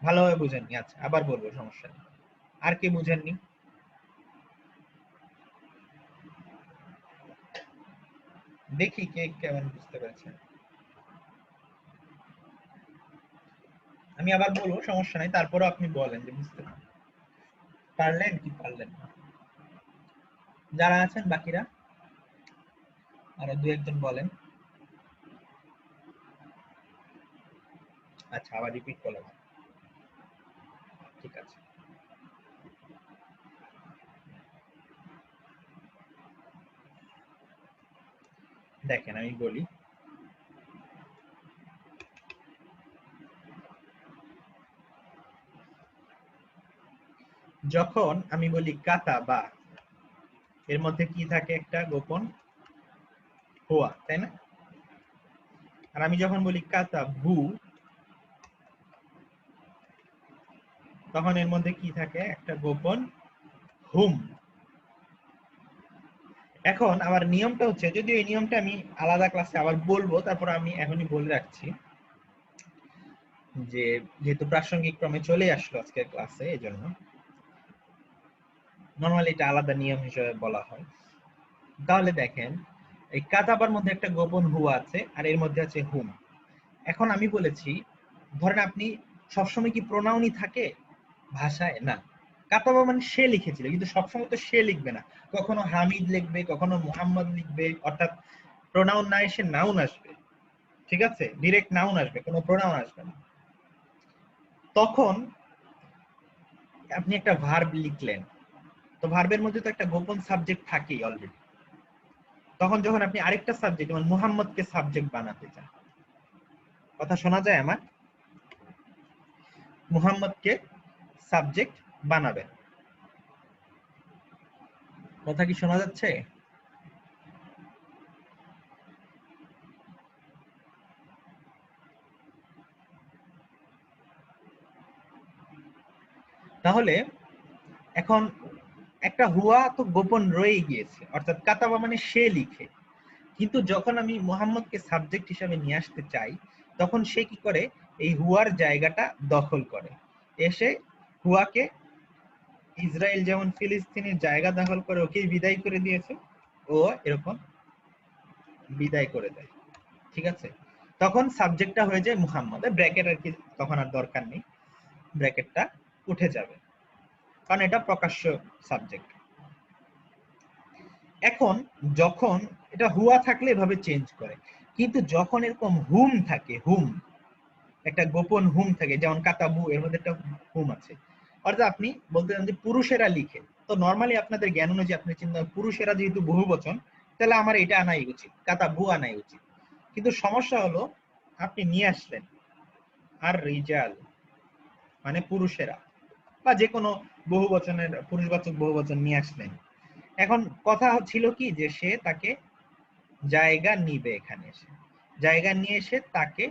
Speaker 1: ভালোভাবে বুঝেননি? আচ্ছা, আবার বলবো, সমস্যা নেই। আর কে বুঝেননি? দেখি কে কেমন বুঝতে পেরেছেন। আমি আবার বলবো, সমস্যা নাই, তারপরে আপনি বলেন যে বুঝতে পারলেন কি পারলেন না। যারা আছেন বাকিরা, আরো দু একজন বলেন। আচ্ছা, আবার রিপিট করলাম, ঠিক আছে। দেখেন আমি বলি, যখন আমি বলি কাতা বা, এর মধ্যে কি থাকে? একটা গোপন হুয়া, তাই না? আর আমি যখন বলি কাতা বু, তখন এর মধ্যে কি থাকে? একটা গোপন হুম। এখন আমার নিয়মটা হচ্ছে, যদিও এই নিয়মটা আমি আলাদা ক্লাসে আবার বলবো, তারপর আমি এখনই বলে রাখছি যে যেহেতু প্রাসঙ্গিক ক্রমে চলে আসলো আজকের ক্লাসে, এই জন্য নর্মালি এটা আলাদা নিয়ম হিসেবে বলা হয়। তাহলে দেখেন, এই কাতাবার মধ্যে একটা গোপন হুয়া আছে, আর এর মধ্যে আছে হুম। এখন আমি বলেছি, ধরেন আপনি সবসময় কি প্রোনাউনই থাকে ভাষায়? না, কাতাবা মানে সে লিখেছিল, কিন্তু সবসময় তো সে লিখবে না। কখনো হামিদ লিখবে, কখনো মুহাম্মদ লিখবে, অর্থাৎ প্রোনাউন না এসে নাউন আসবে। ঠিক আছে? ডিরেক্ট নাউন আসবে, কোনো প্রোনাউন আসবে না। তখন আপনি একটা ভার্ব লিখলেন, তো ভার্বের মধ্যে তো একটা গোপন সাবজেক্ট থাকেই অলরেডি। তখন যখন আপনি আরেকটা সাবজেক্ট, যেমন মুহাম্মদকে সাবজেক্ট বানাতে চান, কথা শোনা যায় আমার? মুহাম্মদকে সাবজেক্ট বানাবেন, কথা কি শোনা যাচ্ছে? তাহলে এখন একটা হুয়া তো গোপন রয়ে গিয়েছে, অর্থাৎ কাতাবা মানে সে লিখে, কিন্তু যখন আমি মুহাম্মদকে সাবজেক্ট হিসাবে নিয়ে আসতে চাই, তখন সে কি করে, এই হুয়ার জায়গাটা দখল করে, এসে হুয়াকে, ইসরায়েল যেমন ফিলিস্তিনের জায়গা দখল করে ওকেই বিদায় করে দিয়েছে, ও এরকম বিদায় করে দেয়। ঠিক আছে, তখন সাবজেক্টটা হয়ে যায় মুহাম্মদ, ব্র্যাকেট আর কি তখন আর দরকার নেই, ব্র্যাকেটটা উঠে যাবে, কারণ এটা প্রকাশ্য সাবজেক্ট। এখন যখন এটা হুয়া থাকলে এভাবে চেঞ্জ করে, কিন্তু যখন এরকম হুম থাকে, হুম একটা গোপন হুম থাকে, যেমন কাতাবু, এর মধ্যে একটা হুম আছে, অর্থাৎ আপনি বলতে চান যে পুরুষেরা লিখে, তো নর্মালি আপনাদের জ্ঞান অনুযায়ী আপনি চিন্তা, পুরুষেরা যেহেতু বহু বচন, তাহলে আমার এটা আনাই উচিত, কাতাবু আনাই উচিত। কিন্তু সমস্যা হলো আপনি নিয়ে আসলেন আর রিজাল মানে পুরুষেরা, বা যে কোনো বহু বচনের পুরুষবাচক বহু বচন নিয়ে আসলেন। এখন কথা ছিল কি, যে সে তাকে জায়গা নিবে, এখানে এসে জায়গা নিয়ে এসে তাকে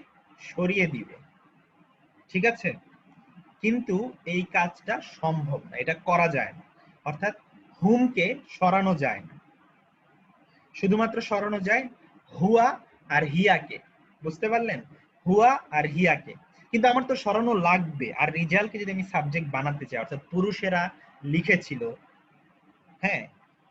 Speaker 1: সরিয়ে দিবে, ঠিক আছে, কিন্তু এই কাজটা সম্ভব না, এটা করা যায় না, অর্থাৎ হুমকে সরানো যায় না, শুধুমাত্র সরানো যায় হুয়া আর হিয়াকে, বুঝতে পারলেন, হুয়া আর হিয়াকে, কিন্তু আমার তো সরানো লাগবে, আর রিজালকে যদি আমি সাবজেক্ট বানাতে চাই, অর্থাৎ পুরুষেরা লিখেছিল, হ্যাঁ,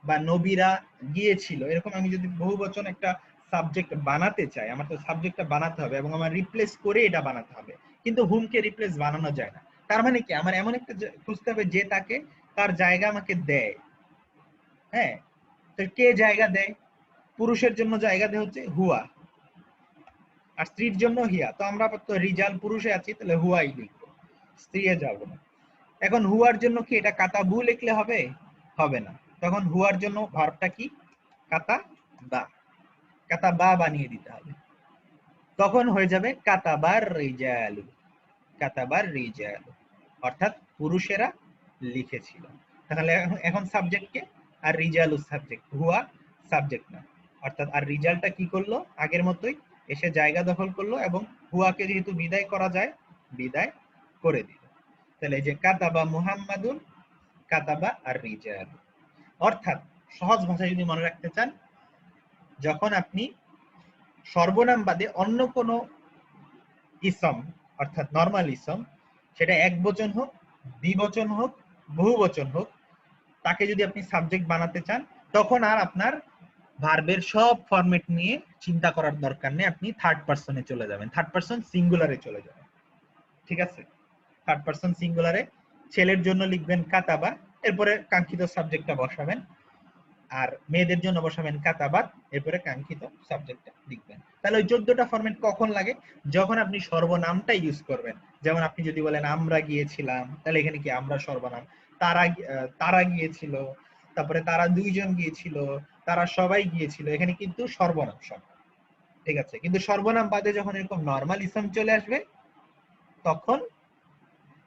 Speaker 1: বা নবীরা গিয়েছিল, এরকম আমি যদি বহু বচন একটা সাবজেক্ট বানাতে চাই, আমার তো সাবজেক্টটা বানাতে হবে এবং আমার রিপ্লেস করে এটা বানাতে হবে, কিন্তু হুমকে রিপ্লেস বানানো যায় না। তার মানে কি, আমার এমন একটা খুঁজতে হবে যে তাকে, তার জায়গা আমাকে দেয়, হ্যাঁ, তো কে জায়গা দেয়, পুরুষের জন্য জায়গা দেয় হচ্ছে হুয়া, আর স্ত্রীর জন্য হিয়া, তো আমরা তো রিজাল পুরুষে আছি, তাহলে হুয়াই লিখবো, স্ত্রীয়ে যাব না। এখন হুয়ার জন্য কি এটা কাতাবু লিখলে হবে, হবে না, তখন হুয়ার জন্য ভার্বটা কি, কাতা বা, কাতা বা বানিয়ে দিতে হবে, তখন হয়ে যাবে কাতাবার রিজালু, কাতাবার রিজালু, অর্থাৎ পুরুষেরা লিখেছিল। তাহলে এখন সাবজেক্ট কে, আর রিজালু সাবজেক্ট, হুয়া সাবজেক্ট না, অর্থাৎ আর রিজালটা কি করলো, আগের মতোই এসে জায়গা দখল করলো, এবং হুয়াকে যেহেতু বিদায় করা যায়, বিদায় করে দিল। তাহলে এই যে কাতাবা মুহাম্মাদুন, কাতাবা আর রিজাল, অর্থাৎ সহজ ভাষায় যদি মনে রাখতে চান, যখন আপনি সর্বনাম বাদে অন্য কোনো ইসম, অর্থাৎ নরমাল ইসম, সেটা এক বচন হোক, দ্বিবচন হোক, বহু বচন হোক, তাকে যদি আপনি সাবজেক্ট বানাতে চান, তখন আর আপনার ভার্বের সব ফরম্যাট নিয়ে চিন্তা করার দরকার নেই, আপনি থার্ড পারসনে চলে যাবেন, থার্ড পারসন সিঙ্গুলারে চলে যাবেন, ঠিক আছে, থার্ড পারসন সিঙ্গুলারে ছেলের জন্য লিখবেন কাতাবা, এরপরে কাঙ্ক্ষিত সাবজেক্টটা বসাবেন, আর মেয়েদের জন্য বসাবেন কাতাবাত, এরপরে কাঙ্ক্ষিত সাবজেক্টটা লিখবেন। তাহলে ওই 14টা ফরম্যাট কখন লাগে, যখন আপনি সর্বনামটা ইউজ করবেন, যেমন আপনি যদি বলেন আমরা গিয়েছিলাম, তাহলে এখানে কি আমরা সর্বনাম, তারা তারা গিয়েছিল, তারপরে তারা দুইজন গিয়েছিল, তারা সবাই গিয়েছিল, এখানে কিন্তু সর্বনাম সব, ঠিক আছে, কিন্তু সর্বনাম বাদে যখন এরকম নরমাল ইসম চলে আসবে, তখন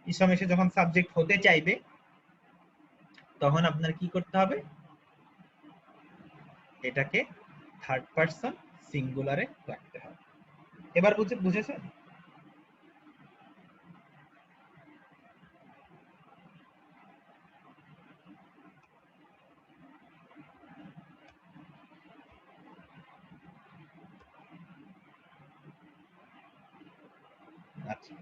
Speaker 1: ইসম এসে যখন সাবজেক্ট হতে চাইবে, তখন আপনার কি করতে হবে, এটাকে থার্ড পারসন সিঙ্গুলারে রাখতে হবে। এবার বুঝেছেন? আচ্ছা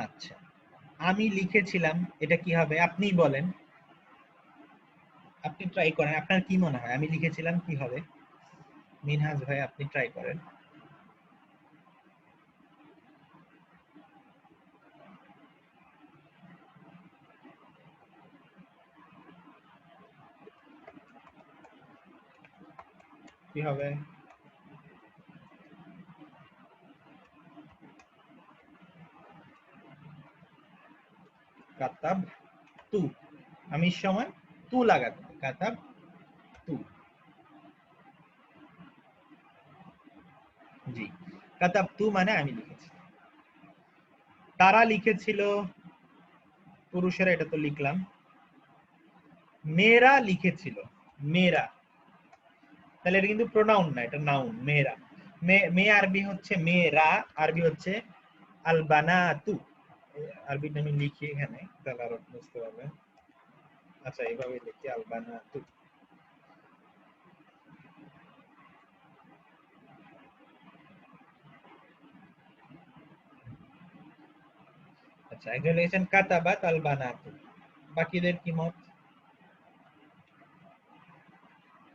Speaker 1: আচ্ছা, আমি লিখেছিলাম, এটা কি হবে আপনি বলেন, আপনি ট্রাই করেন, আপনার কি মনে হয় আমি লিখেছিলাম কি হবে? মিনহাজ ভাই আপনি ট্রাই করেন। কি হবে? কাতাব তু, আমি সময় তু লাগাতে হবে, কাতাব তু, জি, কাতাব তু মানে আমি লিখেছি। তারা লিখেছিল, পুরুষেরা, এটা তো লিখলাম। মেয়েরা লিখেছিল, মেয়েরা, তাহলে এটা কিন্তু প্রোনাউন না, এটা নাউন, মেয়েরা। মেয়ে আরবি হচ্ছে মেয়েরা, আরবি হচ্ছে আল বানাতু, আরবিটা আমি লিখি এখানে, তাহলে আরো বুঝতে পারবেন। আচ্ছা এইভাবে লিখি আল বানাতু। আচ্ছা একজন লিখেছেন কাতাবাত আল বানাতু, বাকিদের কি মত?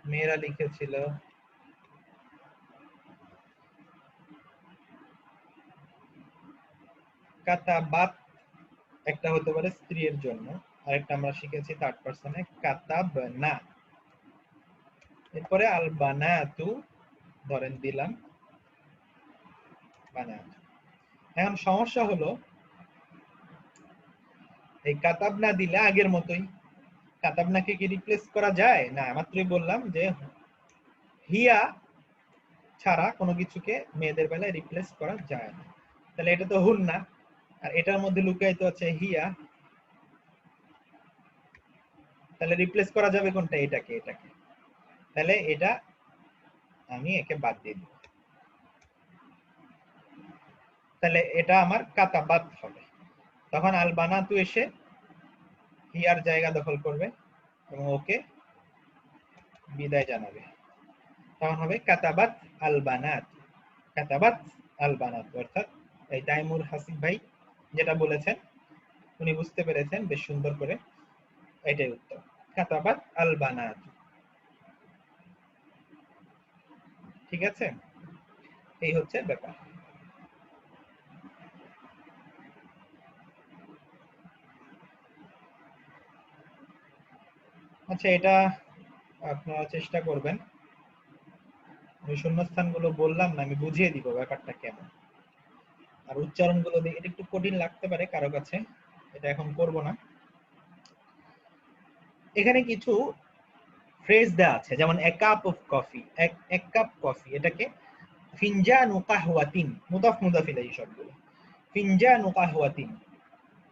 Speaker 1: মেয়েরা লিখেছিল কাতাবাত একটা হতে পারে স্ত্রীর জন্য, আরেকটা আমরা শিখেছি থার্ড পারসনে কাতাবনা। এরপরে আল বানাতু ধরেন দিলাম বানাতু। এখন সমস্যা হলো এই কাতাবনা দিলে আগের মতোই, কাতাবনাকে কি রিপ্লেস করা যায় না? মাত্রই বললাম যে হিয়া ছাড়া কোনো কিছুকে মেয়েদের বেলায় রিপ্লেস করা যায় না। তাহলে এটা তো হুন না, আর এটার মধ্যে লুকায়িত আছে হিয়া, তাহলে রিপ্লেস করা যাবে কোনটা? এটাকে এটাকে। তাহলে এটা আমি একে বাদ দিয়ে দিব, তাহলে এটা আমার কাতাবাত হবে। তখন আল বানাতু এসে হিয়ার জায়গা দখল করবে এবং ওকে বিদায় জানাবে, তখন হবে কাতাবাত আল বানাত। কাতাবাত আল বানাত, অর্থাৎ এই তাইমুর হাসিব ভাই যেটা বলেছেন উনি বুঝতে পেরেছেন বেশ সুন্দর করে, এটাই উত্তর, কাতাবাত আল বানাত। ঠিক আছে, এই হচ্ছে ব্যাপার। আচ্ছা এটা আপনারা চেষ্টা করবেন, আমি শূন্যস্থানগুলো বললাম না, আমি বুঝিয়ে দিব ব্যাপারটা কেমন। আর উচ্চারণগুলো এটা একটু কঠিন লাগতে পারে কারো কাছে, এটা এখন করব না। এখানে কিছু ফ্রেজ দেওয়া আছে, যেমন এ কাপ অফ কফি, এক কাপ কফি, এটাকে ফিনজানু কাহওয়াতিন, মুদাফ মুদাফ ইলাইহি সবগুলো, ফিনজানু কাহওয়াতিন।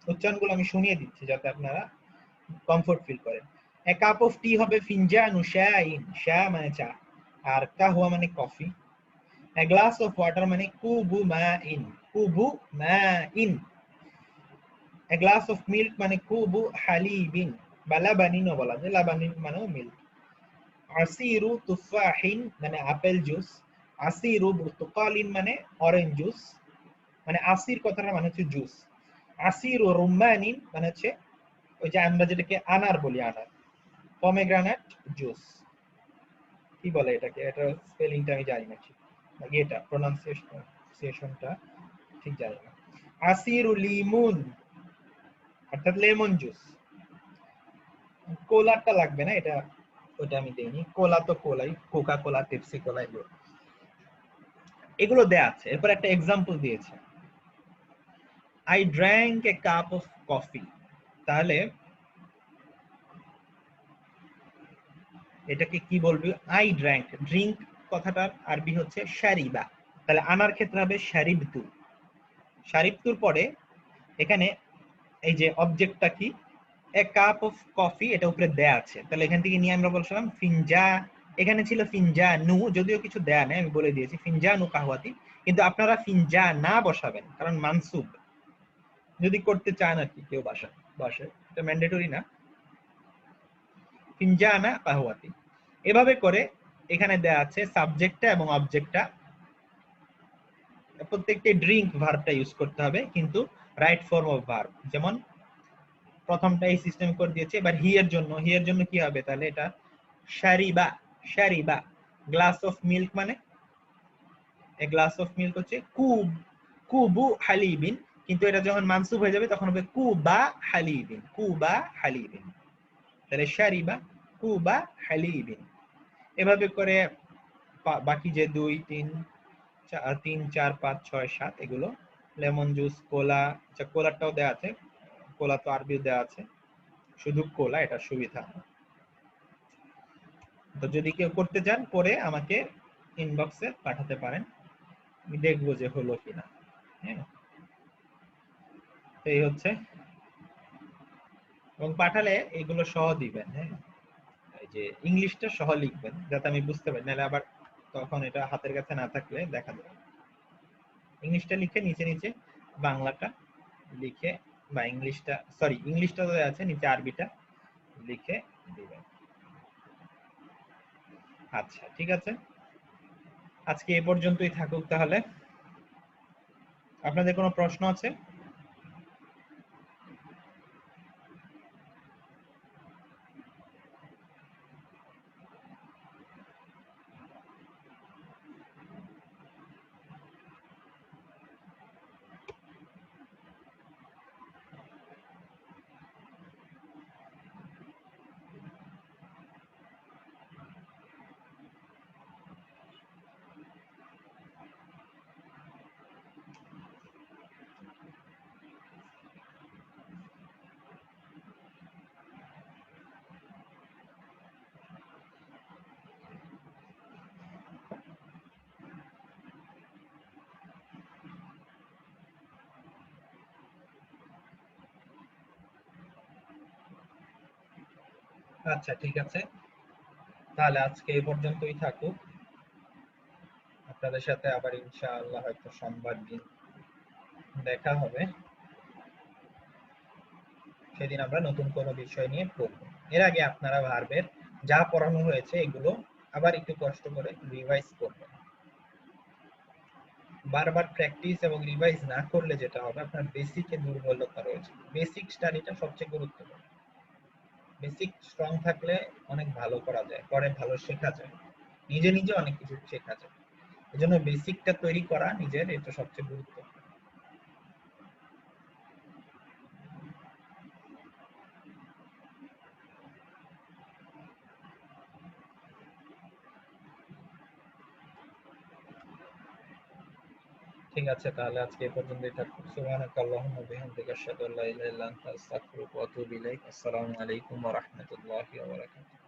Speaker 1: উচ্চারণগুলো আমি শুনিয়ে দিচ্ছি যাতে আপনারা কমফোর্ট ফিল করেন। এ কাপ অফ টি হবে ফিনজানু শাইন, শা মানে চা, আর কাহওয়া মানে coffee. A glass of water মানে কুবু মাইন, কুবু মাইন। এ গ্লাস অফ মিল্ক মানে কুবু হালিবিন, বা লাবানিনও বলা যায়, লাবানিন মানেও মিল্ক। আসিরু তুফাহিন মানে আপেল জুস, আসিরু বুর্তুকালিন মানে অরেঞ্জ জুস, মানে আসির কথাটা মানে হচ্ছে জুস। আসিরু রুম্মানিন মানে হচ্ছে ওই যে আমরা যেটাকে আনার বলি, আনার। পমেগ্রানেট জুস, কি বলে এটাকে, এটা স্পেলিংটা আমি জানি না ঠিক, এটা প্রোনাউন্সিয়েশনটা ঠিক জানি না। আসিরু লিমুন অর্থাৎ লেমন জুস। কোলাটা লাগবে না, এটা ওটা আমি দেইনি, কোলা তো কোলাই, কোকা কোলা, পেপসি কোলা, এগুলো দেয়া আছে। এরপর একটা এক্সাম্পল দিয়েছে, I drank A cup of coffee. তাহলে এটাকে কি বলবি? আই ড্র্যাঙ্ক, ড্রিঙ্ক কথাটার আরবি হচ্ছে শারিবা, তাহলে আনার ক্ষেত্রে হবে শারিবতু। শারিবতুর পরে এখানে এই যে অবজেক্টটা কি, এ কাপ অফ কফি, এটা উপরে দেয়া আছে, তাহলে এখান থেকে নিয়ে আমরা বলছিলাম ফিনজা, এখানে ছিল ফিনজা নু, যদিও কিছু দেয়া নেই, আমি বলে দিয়েছি ফিনজা নু কাহওয়াতি, কিন্তু আপনারা ফিনজা না বসাবেন, কারণ মানসুব, যদি করতে চান আর কি কেউ বসে, এটা ম্যান্ডেটরি না। ফিনজানা কাহওয়াতি, এভাবে করে এখানে দেয়া আছে সাবজেক্টটা এবং অবজেক্টটা, প্রত্যেকটি ড্রিঙ্ক ভার্বটা ইউজ করতে হবে, কিন্তু রাইট ফর্ম অফ ভার্ব। যেমন প্রথমটা এই সিস্টেম করে দিয়েছে, এবার হি এর জন্য কি হবে? তাহলে এটা শারিবা, শারিবা। গ্লাস অফ মিল্ক মানে এ গ্লাস অফ মিল্ক হচ্ছে কুব, কুবু হালিবিন, কিন্তু এটা যখন মানসুব হয়ে যাবে তখন হবে কুবা হালিবিন, কুবা হালিবিন। তাহলে শারিবা কুবা হালিবিন। এভাবে করে বাকি যে 2 3 3 4 5 6 7 এগুলো, লেমন জুস, কোলা, আচ্ছা কোলাটাও দেওয়া আছে, কোলা তো আরবিও দেওয়া আছে, শুধু কোলা, এটা সুবিধা। তো যদি কেউ করতে চান পরে আমাকে ইনবক্সে পাঠাতে পারেন, আমি দেখবো যে হলো কিনা। হ্যাঁ, এই হচ্ছে, এবং পাঠালে এগুলো সহ দিবেন। হ্যাঁ, এই যে ইংলিশটা সহ লিখবেন যাতে আমি বুঝতে পারি, নাহলে আবার তখন এটা হাতের কাছে না থাকলে দেখা যাবে। ইংলিশটা লিখে নিচে নিচে বাংলাটা লিখে, বা ইংলিশটা, সরি ইংলিশটা তো আছে নিচে, আরবিটা লিখে দিবেন। আচ্ছা, ঠিক আছে, আজকে এ পর্যন্তই থাকুক তাহলে। আপনাদের কোনো প্রশ্ন আছে? আচ্ছা, ঠিক আছে, তাহলে আজকে এই পর্যন্তই থাকুক। আপনাদের সাথে আবার ইনশাআল্লাহ হয়তো সোমবার দিন দেখা হবে, সেদিন আমরা নতুন কোনো বিষয় নিয়ে পড়ব। এর আগে আপনারা ভার্বের যা পড়ানো হয়েছে এগুলো আবার একটু কষ্ট করে রিভাইজ করবেন। বারবার প্র্যাকটিস এবং রিভাইজ না করলে যেটা হবে, আপনার বেসিকে দুর্বলতা রয়েছে। বেসিক স্টাডিটা সবচেয়ে গুরুত্বপূর্ণ। বেসিক স্ট্রং থাকলে অনেক ভালো করা যায়, পরে ভালো শেখা যায়, নিজে নিজে অনেক কিছু শেখা যায়। এজন্য বেসিকটা তৈরি করা নিজের, এটা সবচেয়ে গুরুত্বপূর্ণ। ঠিক আছে, তাহলে আজকে এই পর্যন্তই থাকুক। সুবহানাকাল্লাহুম্মা ওয়া বিহামদিকা আশহাদু আল্লা ইলাহা ইল্লা আনতা আস্তাগফিরুকা ওয়া আতুবু ইলাইক। আসসালামু আলাইকুম ওয়া রাহমাতুল্লাহি ওয়া বারাকাতুহু।